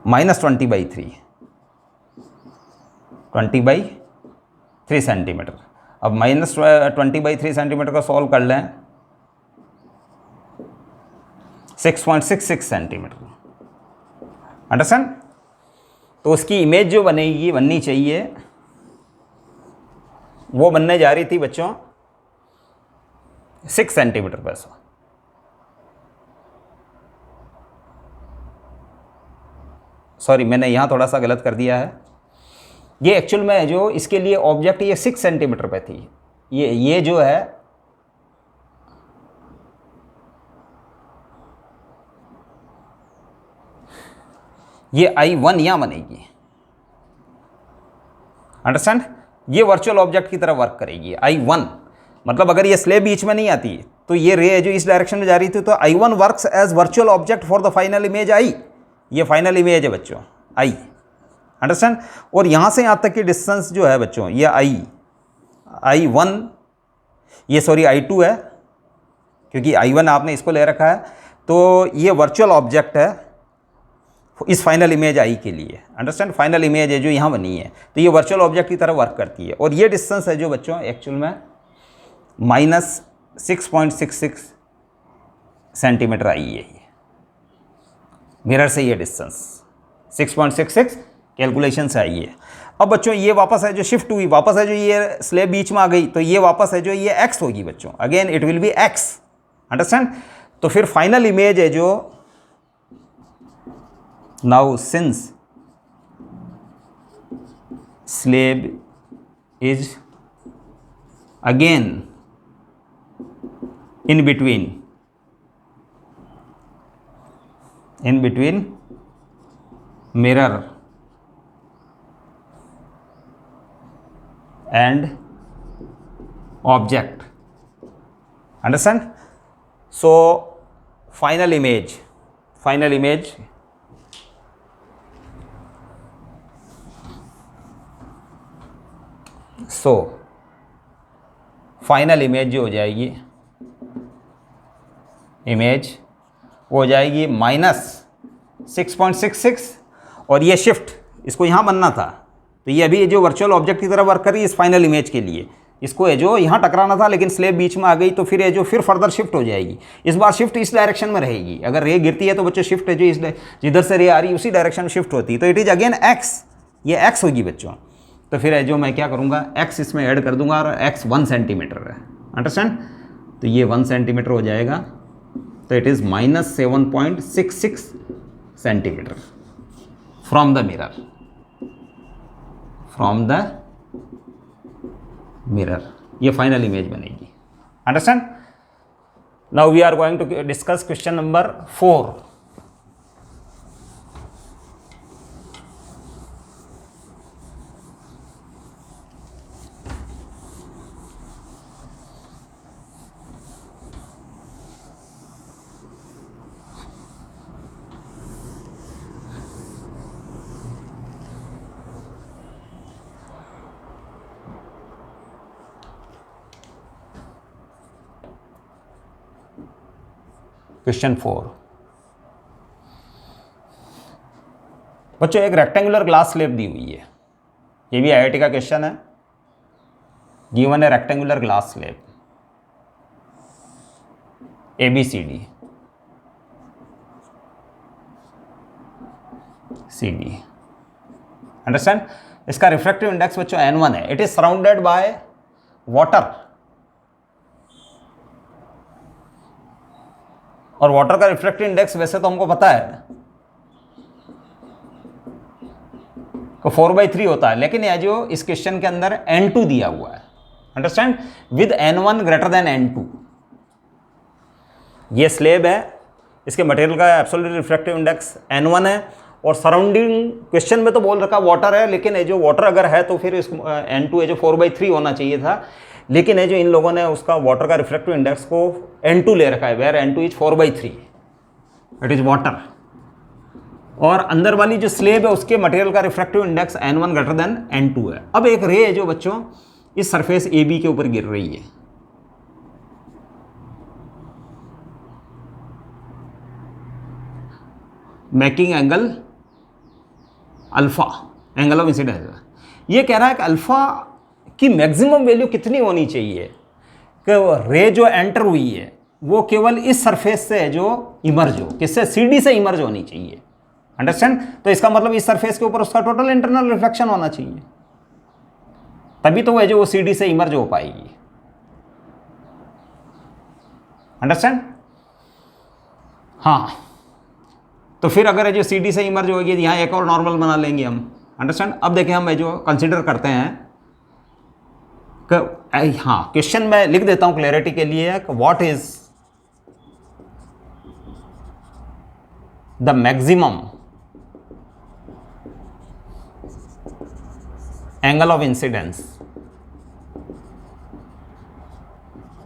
-20/3 सेंटीमीटर। अब -20/3 सेंटीमीटर का सॉल्व कर लें, 6.66 सेंटीमीटर। अंडरस्टैंड? तो उसकी इमेज जो बननी चाहिए वो बनने जा रही थी बच्चों 6 सेंटीमीटर पर। सॉरी, मैंने यहाँ थोड़ा सा गलत कर दिया है। ये एक्चुअल में जो इसके लिए ऑब्जेक्ट ये 6 सेंटीमीटर पे थी। ये जो है ये I1 यहाँ बनेगी। अंडरस्टैंड? ये वर्चुअल ऑब्जेक्ट की तरह वर्क करेगी। I1 मतलब अगर ये स्लेब बीच में नहीं आती तो ये रे जो इस डायरेक्शन में जा रही थी, तो I1 works as virtual object for the final image I। ये फाइनल इमेज है बच्चों I। अंडरस्टैंड? और यहाँ से यहाँ तक की डिस्टेंस जो है बच्चों ये I1, ये सॉरी I2 है, क्योंकि I1 आपने इसको ले रखा है। तो ये वर्चुअल ऑब्जेक्ट है इस फाइनल इमेज I के लिए। अंडरस्टैंड? फाइनल इमेज है जो यहाँ बनी है, तो ये वर्चुअल ऑब्जेक्ट की तरह वर्क करती है। और ये डिस्टेंस है जो बच्चों एक्चुअल में -6.66 सेंटीमीटर आई है। ये मिरर से ये डिस्टेंस 6.66 कैलकुलेशन से आई है। अब बच्चों ये वापस है जो शिफ्ट हुई, वापस है जो ये स्लेब बीच में आ गई, तो ये वापस है जो ये x होगी बच्चों। Again it will B x। Understand? तो फिर फाइनल इमेज है जो now since slab is again in between mirror and object. Understand? So final image final image जो हो जाएगी, इमेज वो हो जाएगी -6.66। और ये शिफ्ट इसको यहाँ बनना था, तो ये अभी जो वर्चुअल ऑब्जेक्ट की तरह वर्क कर रही है इस फाइनल इमेज के लिए। इसको है जो यहाँ टकराना था लेकिन स्लेब बीच में आ गई, तो फिर है जो फिर फर्दर शिफ्ट हो जाएगी। इस बार शिफ्ट इस डायरेक्शन में रहेगी। अगर रे गिरती है तो बच्चों शिफ्ट है जो इस जिधर से रे आ रही है उसी डायरेक्शन में शिफ्ट होती है, तो इट इज़ अगेन x। ये x होगी बच्चों। तो फिर है जो मैं क्या करूँगा, x इसमें ऐड कर दूंगा, और x 1 सेंटीमीटर है। अंडरस्टैंड? तो ये 1 सेंटीमीटर हो जाएगा, तो it is -7.66 centimetre from the mirror. ये फाइनल इमेज बनेगी। Understand? Now we are going to discuss question number 4। Question 4 बच्चों, एक रेक्टेंगुलर ग्लास स्लेब दी हुई है। ये भी आईआईटी का क्वेश्चन है। गिवन है rectangular glass slab ABCD CD। Understand? इसका रिफ्रैक्टिव इंडेक्स बच्चों N1 है। It is surrounded by water, और वाटर का रिफ्रैक्टिव इंडेक्स वैसे तो हमको पता है तो 4/3 होता है, लेकिन यह जो इस क्वेश्चन के अंदर N2 दिया हुआ है। Understand? With N1 greater than N2। ये स्लेब है, इसके मटेरियल का एब्सोल्यूट रिफ्रैक्टिव इंडेक्स N1 है, और सराउंडिंग क्वेश्चन में तो बोल रखा वाटर है, लेकिन ये जो वाटर अगर है तो फिर इसको N2 है जो 4/3 होना चाहिए था, लेकिन है जो इन लोगों ने उसका वाटर का रिफ्रैक्टिव इंडेक्स को N2 ले रखा है, where N2 is 4/3, it is water. और अंदर वाली जो स्लेब है उसके मटेरियल का refractive index N1 greater than N2 है। अब एक रे है जो बच्चों इस सरफेस AB के ऊपर गिर रही है, making angle alpha, angle of incidence. ये कह रहा है कि अल्फा की मैक्सिमम वैल्यू कितनी होनी चाहिए कि रे जो एंटर हुई है वो केवल इस सरफेस से है जो इमर्ज हो, किससे, CD से इमर्ज होनी चाहिए। अंडरस्टैंड? तो इसका मतलब इस सरफेस के ऊपर उसका टोटल इंटरनल रिफ्लेक्शन होना चाहिए, तभी तो वो है जो वो CD से इमर्ज हो पाएगी। अंडरस्टैंड? हाँ, तो फिर अगर है जो CD से इमर्ज होगी, यहाँ एक और नॉर्मल बना लेंगे हम। अंडरस्टैंड? अब देखें हम जो कंसिडर करते हैं कि हाँ, क्वेश्चन में लिख देता हूँ क्लैरिटी के लिए, what is the maximum angle of incidence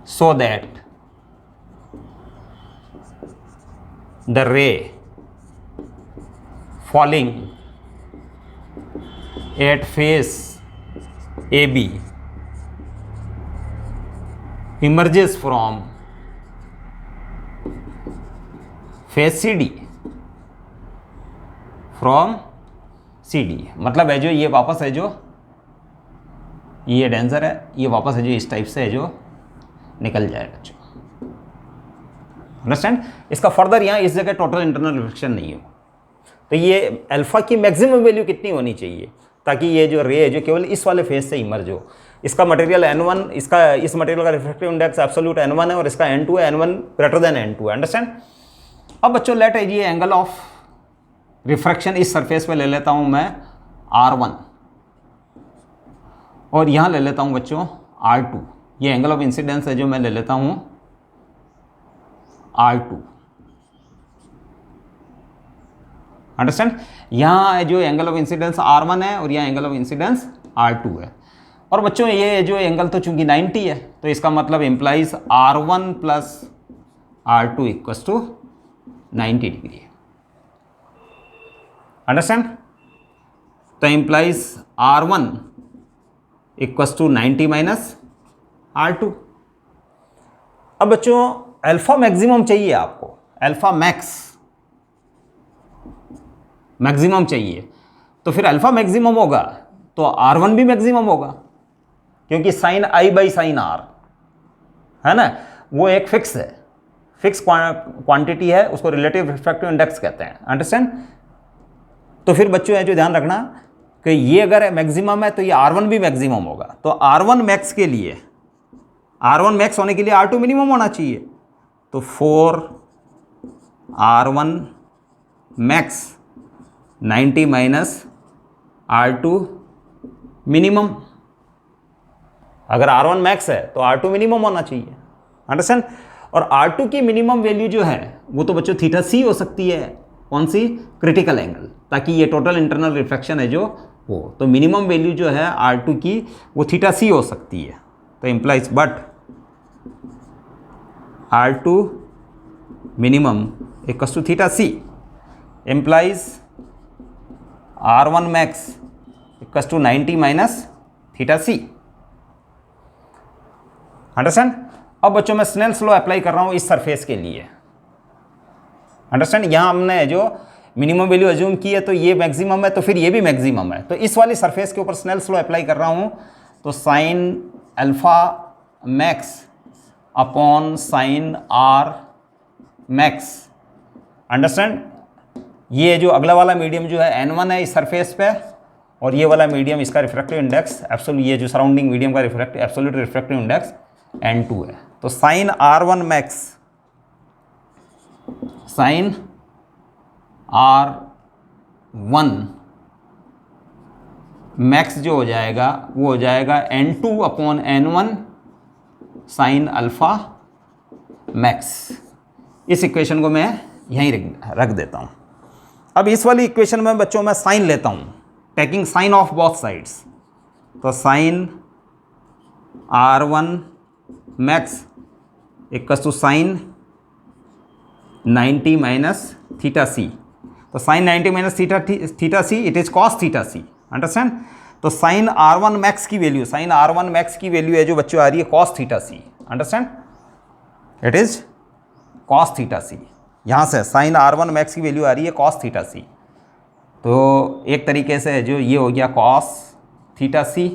so that the ray falling at face AB emerges from face CD, from CD। मतलब है जो ये वापस है जो ये डेंसर है, ये वापस है जो इस टाइप से है जो निकल जाएगा। अंडरस्टैंड? इसका फर्दर यहाँ इस जगह टोटल इंटरनल रिफ्लेक्शन नहीं हो। तो ये अल्फा की मैक्सिमम वैल्यू कितनी होनी चाहिए ताकि ये जो रे है जो केवल इस वाले फेज से इमर्ज हो। इसका मटेरियल N1, इसका इस मटेरियल का रिफ्रैक्टिव इंडेक्स एब्सोल्यूट N1 है और इसका N2 है, N1 ग्रेटर देन N2 है। अंडरस्टैंड? अब बच्चों लेट है ये एंगल ऑफ रिफ्रैक्शन इस सरफेस पे ले लेता हूँ मैं R1 और यहाँ ले लेता हूँ बच्चों R2। ये एंगल ऑफ इंसिडेंस है जो मैं ले लेता हूँ R2। अंडरस्टैंड? यहाँ जो एंगल ऑफ इंसिडेंस R1 है और यहाँ एंगल ऑफ इंसिडेंस R2 है। और बच्चों ये जो एंगल तो चूंकि 90 है तो इसका मतलब implies R1 plus R2 equals to 90 degree. Understand? तो implies R1 equals to 90 minus R2। अब बच्चों अल्फा मैक्सिमम चाहिए आपको, अल्फा मैक्सिमम चाहिए। तो फिर अल्फा मैक्सिमम होगा तो R1 भी मैक्सिमम होगा क्योंकि sine I by sine R है ना, वो एक फिक्स है, फिक्स क्वांटिटी है, उसको रिलेटिव रिफ्रैक्टिव इंडेक्स कहते हैं। अंडरस्टैंड? तो फिर बच्चों है जो ध्यान रखना कि ये अगर मैक्सिमम है तो ये R1 भी मैक्सिमम होगा। तो R1 मैक्स के लिए, R1 मैक्स होने के लिए R2 मिनिमम होना चाहिए। तो 4 R1 max 90 minus R2 minimum. अगर R1 मैक्स है तो R2 मिनिमम होना चाहिए। अंडरस्टैंड? और R2 की मिनिमम वैल्यू जो है वो तो बच्चों थीटा सी हो सकती है। कौन सी? क्रिटिकल एंगल, ताकि ये टोटल इंटरनल रिफ्लेक्शन है जो हो। तो मिनिमम वैल्यू जो है R2 की वो थीटा सी हो सकती है। तो implies but R2 minimum equals to theta C, implies R1 max equals to 90 minus theta C. Understand? अब बच्चों मैं स्नेल्स लॉ अप्लाई कर रहा हूं इस सरफेस के लिए। अंडरस्टैंड? यहां हमने जो मिनिमम वैल्यू अज्यूम की है तो ये मैक्सिमम है, तो फिर ये भी मैक्सिमम है। तो इस वाली सरफेस के ऊपर स्नेल्स लॉ अप्लाई कर रहा हूं। तो sign alpha max upon sine R max. Understand? ये जो अगला वाला मीडियम जो है N1 है इस सरफेस पे, और ये वाला मीडियम इसका रिफ्रैक्टिव इंडेक्स एब्सोल्यूट, ये जो सराउंडिंग मीडियम का एब्सोल्यूट रिफ्रैक्टिव इंडेक्स N2 है। तो sine R1 max, sign R1 max जो हो जाएगा वो हो जाएगा N2 upon N1 sine alpha max. इस इक्वेशन को मैं यहीं रख देता हूं। अब इस वाली इक्वेशन में बच्चों मैं साइन लेता हूं, taking sine of both sides. तो sine R1 max equals to sine 90 minus theta C. तो sine 90 minus theta C it is cos theta C. Understand? तो साइन R1 मैक्स की वैल्यू, साइन R1 मैक्स की value है जो बच्चों आ रही है cos theta C. Understand? It is cos theta C. यहाँ से साइन R1 मैक्स की वैल्यू आ रही है कॉस थीटा सी। तो एक तरीके से जो ये हो गया cos theta C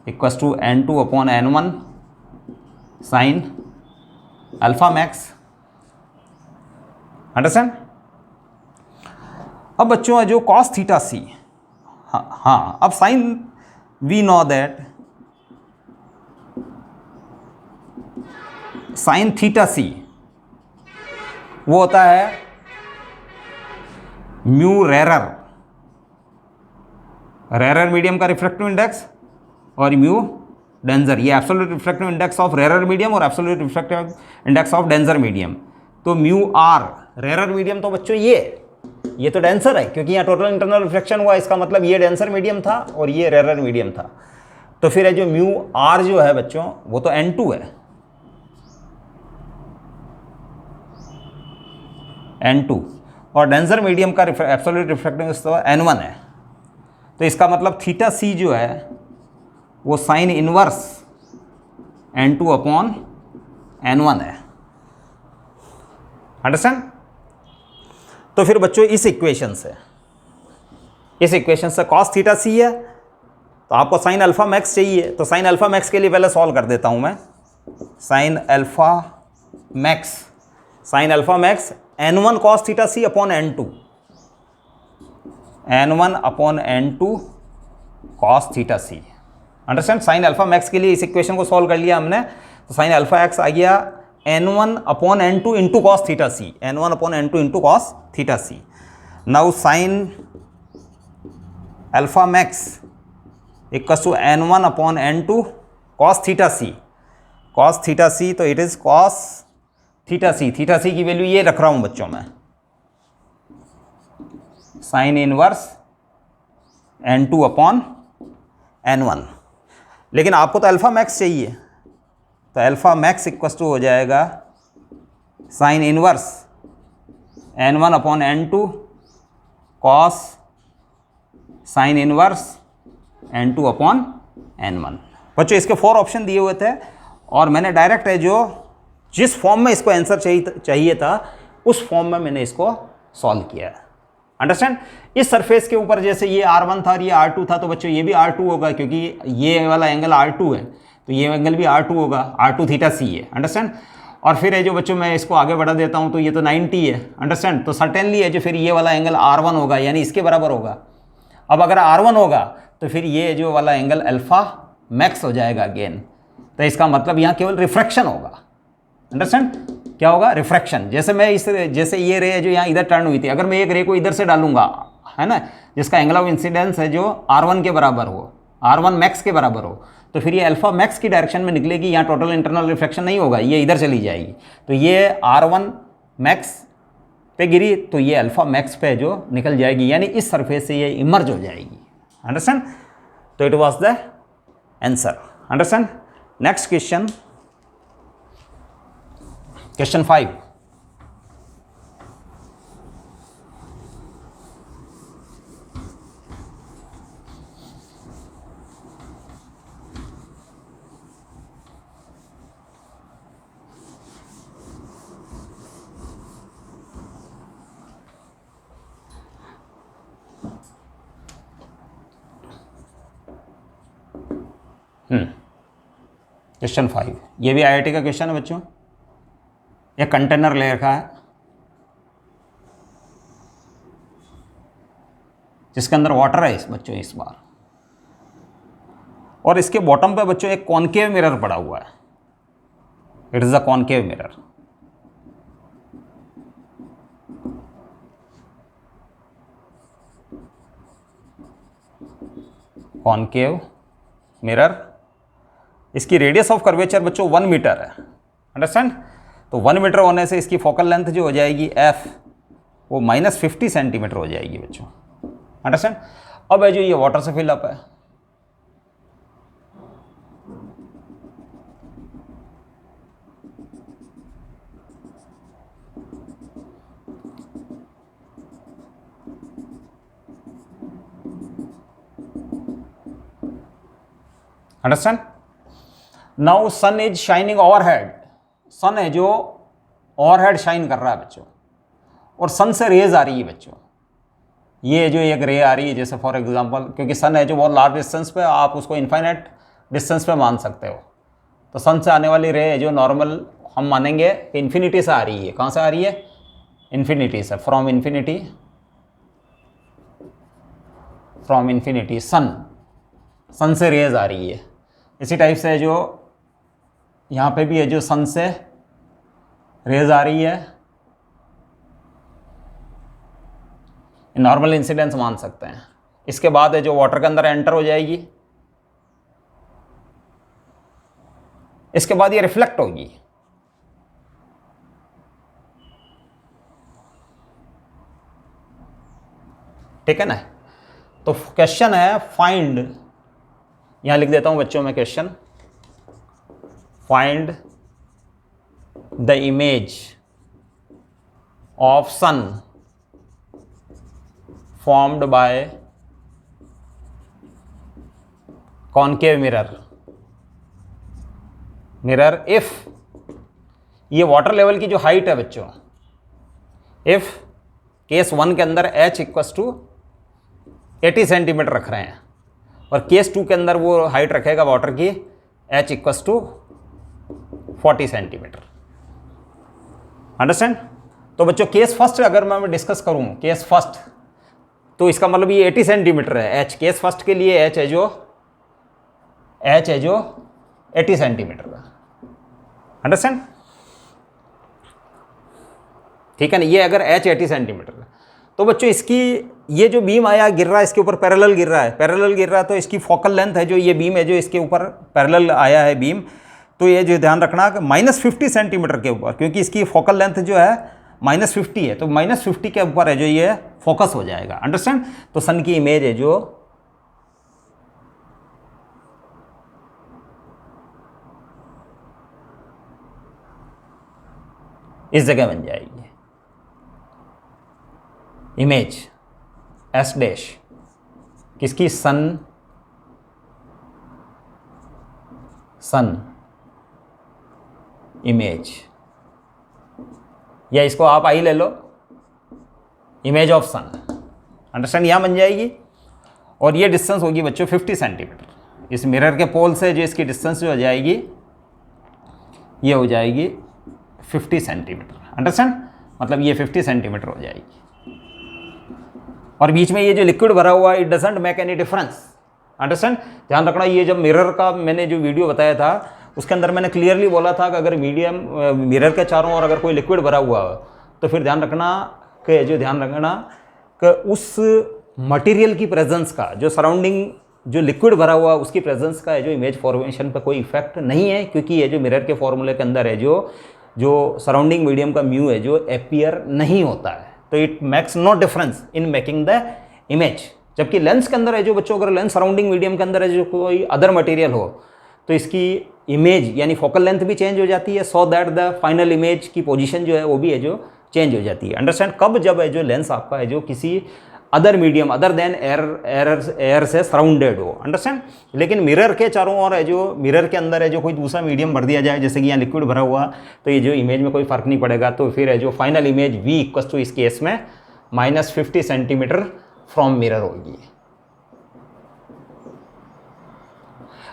equals to N2 upon N1 sine alpha max. Understand. अब बच्चों है जो कॉस थीटा सी, हाँ अब sine we know that sine theta C वो होता है म्यू रेरर मीडियम का रिफ्रैक्टिव इंडेक्स और म्यू डेंजर, ये absolute refractive index of rarer medium और absolute refractive index of denser medium. तो म्यू आर रेरर मीडियम तो बच्चों ये तो डेंसर है क्योंकि यहाँ टोटल इंटरनल रिफ्लेक्शन हुआ, इसका मतलब ये डेंसर मीडियम था और ये रेरर मीडियम था। तो फिर है जो म्यू आर जो है बच्चों वो तो N2 है, N2 और डेंसर मीडियम का एब्सोल्यूट रिफ्रैक्टिव इंडेक्स तो N1 है। तो इसका मतलब थीटा सी जो है वो sine inverse N2 upon N1 है। अंडरस्टैंड। तो फिर बच्चों इस इक्वेशन से कॉस थीटा सी है तो आपको साइन अल्फा मैक्स चाहिए, तो साइन अल्फा मैक्स के लिए पहले सॉल्व कर देता हूं मैं। Sine alpha max N1 cos theta C upon N2 cos theta C. Understand. Sine alpha max के लिए इस इक्वेशन को सॉल्व कर लिया हमने, तो साइन अल्फा एक्स आ गया N1 upon N2 into cos theta C, N1 upon N2 into cos theta C. Now sine alpha max equal to N1 upon N2 cos theta C, तो it is cos theta C की value ये रख रहा हूं बच्चों मैं, sine inverse N2 upon N1। लेकिन आपको तो अल्फा मैक्स चाहिए, तो अल्फा मैक्स इक्वल टू हो जाएगा sine inverse N1 upon N2 cos sine inverse N2 upon N1। बच्चों इसके 4 ऑप्शन दिए हुए थे और मैंने डायरेक्ट है जो जिस फॉर्म में इसको आंसर चाहिए था उस फॉर्म में मैंने इसको सॉल्व किया है। अंडरस्टैंड। इस सरफेस के ऊपर जैसे ये R1 था और ये R2 था, तो बच्चों ये भी R2 होगा क्योंकि ये वाला एंगल R2 है, तो ये एंगल भी R2 होगा, R2 थीटा सी है। अंडरस्टैंड। और फिर है जो बच्चों मैं इसको आगे बढ़ा देता हूँ तो ये तो 90 है। अंडरस्टैंड। तो सर्टेनली है जो फिर ये वाला एंगल R1 होगा, यानी इसके बराबर होगा। अब अगर R1 होगा तो फिर ये जो वाला एंगल अल्फा मैक्स हो जाएगा अगेन, तो इसका मतलब यहाँ केवल रिफ्रैक्शन होगा। अंडरस्टैंड। क्या होगा? रिफ्रैक्शन। जैसे ये रे जो यहाँ इधर टर्न हुई थी, अगर मैं एक रे को इधर से डालूंगा, है ना, जिसका एंगल ऑफ इंसिडेंस है जो R1 के बराबर हो, R1 मैक्स के बराबर हो, तो फिर ये अल्फा मैक्स की डायरेक्शन में निकलेगी, यहाँ टोटल इंटरनल रिफ्लेक्शन नहीं होगा, ये इधर चली जाएगी। तो ये R1 मैक्स पे गिरी तो ये अल्फा मैक्स पे जो निकल जाएगी, यानी इस सरफेस से ये इमर्ज हो जाएगी। अंडरस्टैंड। तो it was the answer. Understand. Next question, question 5। Question 5 ये भी IIT का क्वेश्चन है बच्चों। एक कंटेनर ले रखा है जिसके अंदर वाटर है बच्चों इस बार, और इसके बॉटम पे बच्चों एक कॉनकेव मिरर पड़ा हुआ है। It is a concave mirror. Concave mirror, इसकी रेडियस ऑफ कर्वेचर बच्चों 1 मीटर है। अंडरस्टैंड। तो 1 मीटर होने से इसकी फोकल लेंथ जो हो जाएगी F वो -50 सेंटीमीटर हो जाएगी बच्चों। अंडरस्टैंड। अब है जो ये वाटर से फिलअप है, understand. Now sun is shining overhead. Sun है जो ओवरहेड शाइन कर रहा है बच्चों, और सन से रेज आ रही है बच्चों। ये जो एक रे आ रही है, जैसे फॉर एग्जांपल, क्योंकि सन है जो बहुत लार्ज डिस्टेंस पे, आप उसको इनफाइनाइट डिस्टेंस पे मान सकते हो। तो सन से आने वाली रे है जो नॉर्मल हम मानेंगे कि इन्फिनिटी से आ रही है। कहाँ से आ रही है? इन्फिनिटी से, फ्रॉम इन्फिनिटी सन से रेज आ रही है। इसी टाइप से जो यहाँ पे भी है जो सन से रेज आ रही है, नॉर्मल इंसिडेंस मान सकते हैं। इसके बाद है जो वाटर के अंदर एंटर हो जाएगी, इसके बाद ये रिफ्लेक्ट होगी। ठीक है ना? तो क्वेश्चन है फाइंड, यहां लिख देता हूं बच्चों में question, find the image of sun formed by concave mirror if, ये वाटर लेवल की जो हाइट है बच्चों, इफ केस 1 के अंदर h इक्वस टू 80 सेंटीमीटर रख रहे हैं और केस 2 के अंदर वो हाइट रखेगा वाटर की h equals to 40 centimetre. Understand? तो बच्चों केस फर्स्ट अगर मैं डिस्कस करूं, केस फर्स्ट, तो इसका मतलब ये 80 सेंटीमीटर है h। केस फर्स्ट के लिए h है जो 80 सेंटीमीटर का। अंडरस्टैंड? ठीक है ना? ये अगर h 80 सेंटीमीटर है तो बच्चों इसकी ये जो बीम आया गिर रहा है इसके ऊपर पैरेलल गिर रहा है, तो इसकी फोकल लेंथ है जो ये बीम है जो इसके ऊपर पैरेलल आया है बीम, तो ये जो ध्यान रखना कि -50 सेंटीमीटर के ऊपर, क्योंकि इसकी फोकल लेंथ जो है -50 है, तो -50 के ऊपर है जो ये फोकस हो जाएगा। अंडरस्टैंड? तो सन की इमेज है जो इस जगह बन जाएगी, इमेज S डैश किसकी? सन इमेज, या इसको आप आई ले लो, इमेज ऑफ सन। अंडरस्टैंड? यहां बन जाएगी और ये डिस्टेंस होगी बच्चों 50 सेंटीमीटर। इस मिरर के पोल से जो इसकी डिस्टेंस जो हो जाएगी ये हो जाएगी 50 सेंटीमीटर। अंडरस्टैंड? मतलब ये 50 सेंटीमीटर हो जाएगी और बीच में ये जो लिक्विड भरा हुआ है it doesn't make any difference. Understand? ध्यान रखना, ये जब मिरर का मैंने जो वीडियो बताया था उसके अंदर मैंने क्लियरली बोला था कि अगर मिरर के चारों ओर अगर कोई लिक्विड भरा हुआ हो तो फिर ध्यान रखना कि उस मटेरियल की प्रेजेंस का, जो सराउंडिंग जो लिक्विड भरा हुआ उसकी प्रेजेंस का है जो इमेज फॉर्मेशन पर कोई इफेक्ट नहीं है, क्योंकि ये जो मिरर के फॉर्मूले के अंदर है जो सराउंडिंग मीडियम का म्यू है जो अपीयर नहीं होता है, तो it makes no difference in making the image. जबकि लेंस के अंदर है जो बच्चों, अगर लेंस सराउंडिंग मीडियम के अंदर है जो कोई अदर मटेरियल हो तो इसकी इमेज यानी फोकल लेंथ भी चेंज हो जाती है, so that the final image की पोजीशन जो है वो भी है जो चेंज हो जाती है। अंडरस्टैंड? कब? जब है जो लेंस आपका है जो किसी other medium other than air से सराउंडेड हो। अंडरस्टैंड? लेकिन मिरर के चारों ओर है जो, मिरर के अंदर है जो कोई दूसरा मीडियम भर दिया जाए, जैसे कि यहाँ लिक्विड भरा हुआ, तो ये जो इमेज में कोई फर्क नहीं पड़ेगा। तो फिर है जो final image V equals to इस केस में -50 सेंटीमीटर फ्रॉम मिरर होगी।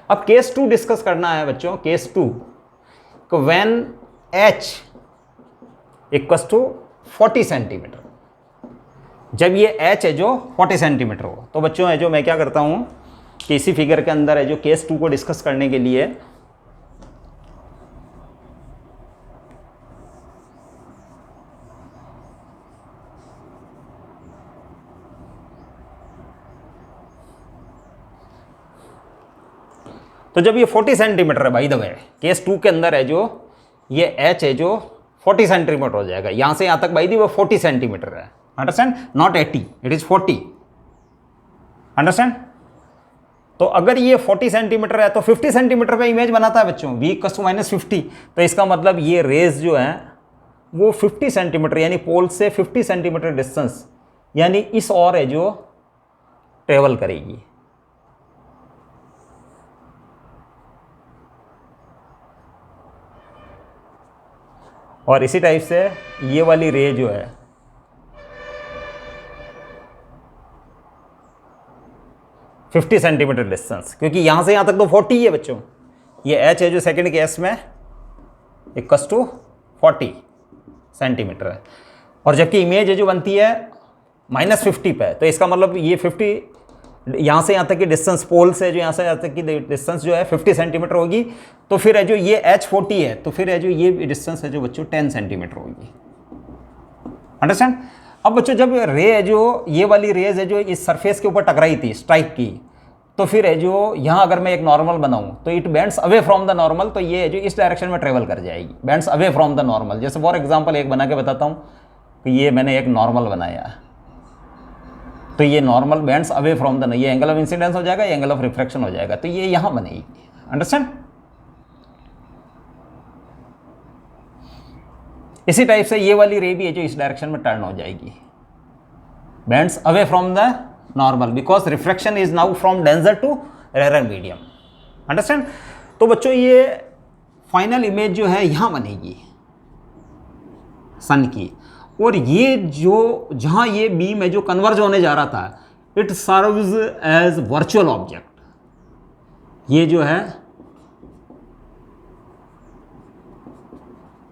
अब केस 2 डिस्कस करना है बच्चों। केस 2 को when h equals to 40 centimetre, जब ये h है जो 40 सेंटीमीटर हो, तो बच्चों है जो मैं क्या करता हूं कि इसी फिगर के अंदर है जो केस 2 को डिस्कस करने के लिए तो जब ये 40 सेंटीमीटर है, बाय द वे केस 2 के अंदर है जो ये h है जो 40 सेंटीमीटर हो जाएगा, यहां से यहां तक बाय द वे 40 सेंटीमीटर है। Understand? Not 80, it is 40। Understand? तो अगर ये 40 सेंटीमीटर है तो 50 सेंटीमीटर पे इमेज बनाता है बच्चों, V इक्वल्स टू -50। तो इसका मतलब ये रेज जो है वो 50 सेंटीमीटर यानी पोल से 50 सेंटीमीटर डिस्टेंस यानी इस ओर है जो ट्रेवल करेगी। और इसी टाइप से ये वाली रे जो है $50 सेंटीमीटर डिस्टेंस, क्योंकि यहां से यहां तक तो 40 है बच्चों, ये h है जो सेकंड केस में इक्वस टू 40 सेंटीमीटर है, और जबकि इमेज है जो बनती है -50 पे, तो इसका मतलब ये 50 यहाँ से यहाँ तक की डिस्टेंस, पोल से जो यहाँ से यहाँ तक की डिस्टेंस जो है 50 सेंटीमीटर होगी। तो फिर है जो ये H40 है, तो फिर है जो ये डिस्टेंस है जो बच्चों 10 सेंटीमीटर होगी। अंडरस्टैंड। अब बच्चों जब रे है जो ये वाली रेज है जो इस सरफेस के ऊपर टकराई थी, स्ट्राइक की, तो फिर है जो यहाँ अगर मैं एक नॉर्मल बनाऊँ तो it bends away from the normal, तो ये है जो इस डायरेक्शन में ट्रेवल कर जाएगी, bends away from the normal. जैसे फॉर एग्जाम्पल एक बना के बताता हूँ कि ये मैंने एक नॉर्मल बनाया, तो ये normal bends away from the, ये एंगल ऑफ इंसिडेंस हो जाएगा, ये एंगल ऑफ रिफ्रैक्शन हो जाएगा, तो ये यहाँ बनेगी। अंडरस्टैंड। इसी टाइप से ये वाली रे भी है जो इस डायरेक्शन में टर्न हो जाएगी, bends away from the normal, because refraction is now from denser to rarer medium. Understand. तो बच्चों ये फाइनल इमेज जो है यहाँ बनेगी सन की, और ये जो जहाँ ये बीम है जो कन्वर्ज होने जा रहा था, it serves as virtual object. ये जो है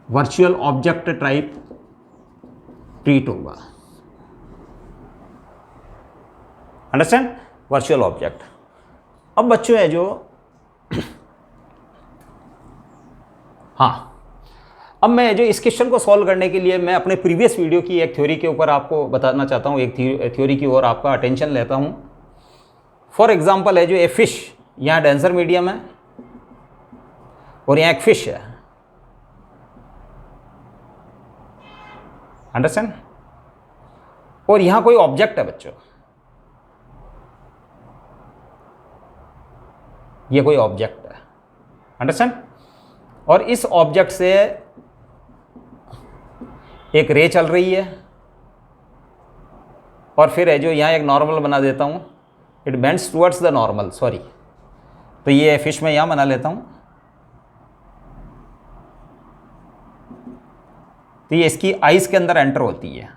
वर्चुअल ऑब्जेक्ट टाइप ट्रीट होगा। अंडरस्टैंड। Virtual object. अब बच्चों है जो हाँ, अब मैं जो इस क्वेश्चन को सॉल्व करने के लिए मैं अपने प्रीवियस वीडियो की एक थ्योरी के ऊपर आपको बताना चाहता हूँ, एक थ्योरी की ओर आपका अटेंशन लेता हूँ। फॉर एग्जांपल है जो ए फिश यहाँ डेंसर मीडियम है और यहाँ एक फिश है। अंडरस्टैंड। और यहाँ कोई ऑब्जेक्ट है बच्चों, ये कोई ऑब्जेक्ट है। अंडरस्टैंड। और इस ऑब्जेक्ट से एक रे चल रही है, और फिर है जो यहाँ एक नॉर्मल बना देता हूँ, it bends towards the normal, sorry, तो ये फिश में यहाँ बना लेता हूँ, तो ये इसकी आइस के अंदर एंटर होती है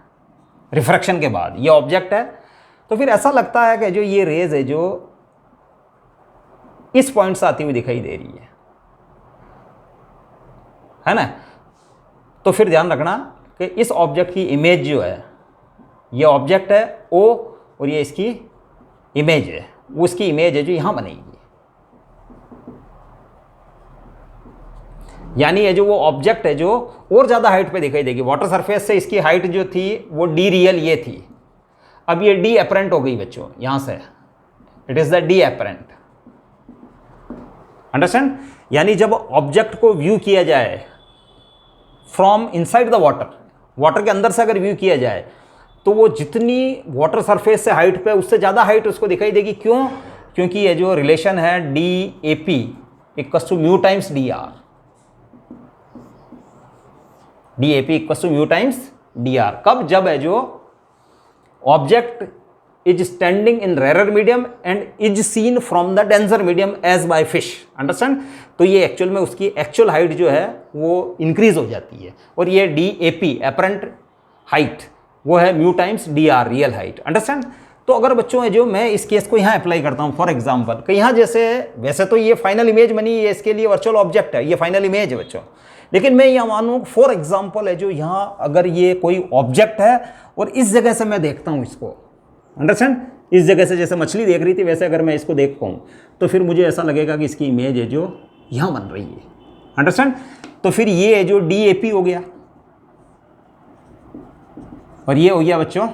रिफ्रैक्शन के बाद, ये ऑब्जेक्ट है। तो फिर ऐसा लगता है कि जो ये रेज है जो इस पॉइंट से आती हुई दिखाई दे रही है ना। तो फिर ध्यान रखना कि इस ऑब्जेक्ट की इमेज जो है, ये ऑब्जेक्ट है O और ये इसकी इमेज है, वो इसकी इमेज है जो यहाँ बनेगी। यानी ये जो वो ऑब्जेक्ट है जो और ज़्यादा हाइट पे दिखाई देगी, वाटर सरफेस से इसकी हाइट जो थी वो डी रियल ये थी, अब ये डी एपरेंट हो गई बच्चों यहाँ से, it is the D apparent. Understand. यानी जब ऑब्जेक्ट को व्यू किया जाए from inside the water, water के अंदर से अगर व्यू किया जाए, तो वो जितनी वाटर सरफेस से हाइट पे उससे ज़्यादा हाइट उसको दिखाई देगी। क्यों? क्योंकि ये जो रिलेशन है D A P equals to mu times D R, D A P equals to mu times D R. कब? जब है जो object is standing in rarer medium and is seen from the denser medium as by fish. Understand. तो ये actual में उसकी actual height जो है वो इंक्रीज हो जाती है, और ये D A P apparent height वो है mu times D are real height. Understand. तो अगर बच्चों है जो मैं इस केस को यहाँ अप्लाई करता हूँ, फॉर एग्जाम्पल कि यहाँ जैसे वैसे तो ये फाइनल इमेज बनी है, इसके लिए वर्चुअल ऑब्जेक्ट है, ये फाइनल इमेज है बच्चों, लेकिन मैं यहाँ मानूँ फॉर एग्जाम्पल है जो यहाँ अगर ये कोई ऑब्जेक्ट है और इस जगह से मैं देखता हूँ इसको, अंडरस्टैंड, इस जगह से जैसे मछली देख रही थी वैसे अगर मैं इसको देख पाऊँ, तो फिर मुझे ऐसा लगेगा कि इसकी इमेज है जो यहाँ बन रही है। अंडरस्टैंड। तो फिर ये है जो डी ए पी हो गया, और ये हो गया बच्चों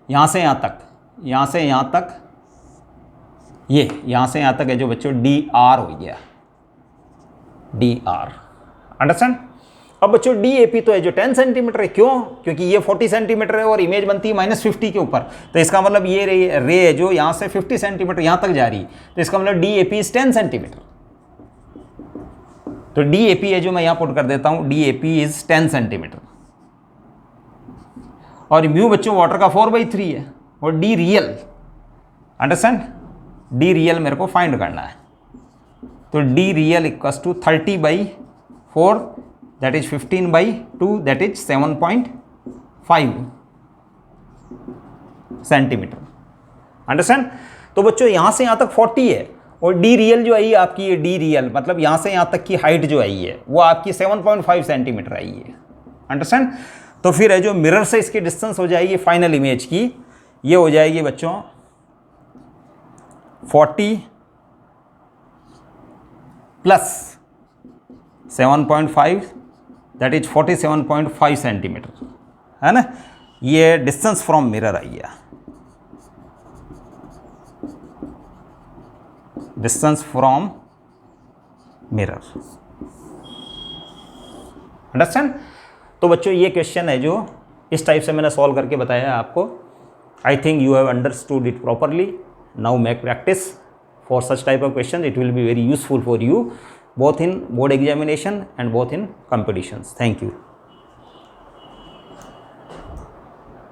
यहाँ से यहाँ तक, यहाँ से यहाँ तक, ये यहाँ से यहाँ तक है जो बच्चों डी आर हो गया, डी आर। अंडरस्टैंड। अब बच्चों डी ए पी तो है जो 10 सेंटीमीटर है। क्यों? क्योंकि ये 40 सेंटीमीटर है और इमेज बनती है -50 के ऊपर, तो इसका मतलब ये रे है जो यहाँ से 50 सेंटीमीटर यहाँ तक जा रही, तो इसका मतलब D A P is 10 centimetre. तो डी ए पी है जो मैं यहाँ पुट कर देता हूँ, D A P is 10 centimetre, और म्यू बच्चों वाटर का 4/3 है, और D real, understand, D real मेरे को फाइंड करना है। तो D real equals to 30/4 that is 15/2 that is 7.5 centimetre. Understand. तो बच्चों यहाँ से यहाँ तक 40 है, और डी रियल जो आई है आपकी, ये डी रियल मतलब यहाँ से यहाँ तक की हाइट जो आई है वो आपकी 7.5 सेंटीमीटर आई है। अंडरस्टैंड? तो फिर है जो मिरर से इसकी डिस्टेंस हो जाएगी फाइनल इमेज की, ये हो जाएगी बच्चों 40 प्लस 7.5 दैट इज 47.5 सेंटीमीटर, है ना। ये डिस्टेंस फ्रॉम मिरर आई है, डिस्टेंस फ्रॉम मिरर। अंडरस्टैंड? तो बच्चों ये क्वेश्चन है जो इस टाइप से मैंने सॉल्व करके बताया आपको। I think you have understood it properly. Now make practice for such type of question, it will be very useful for you both in board examination and both in competitions. Thank you.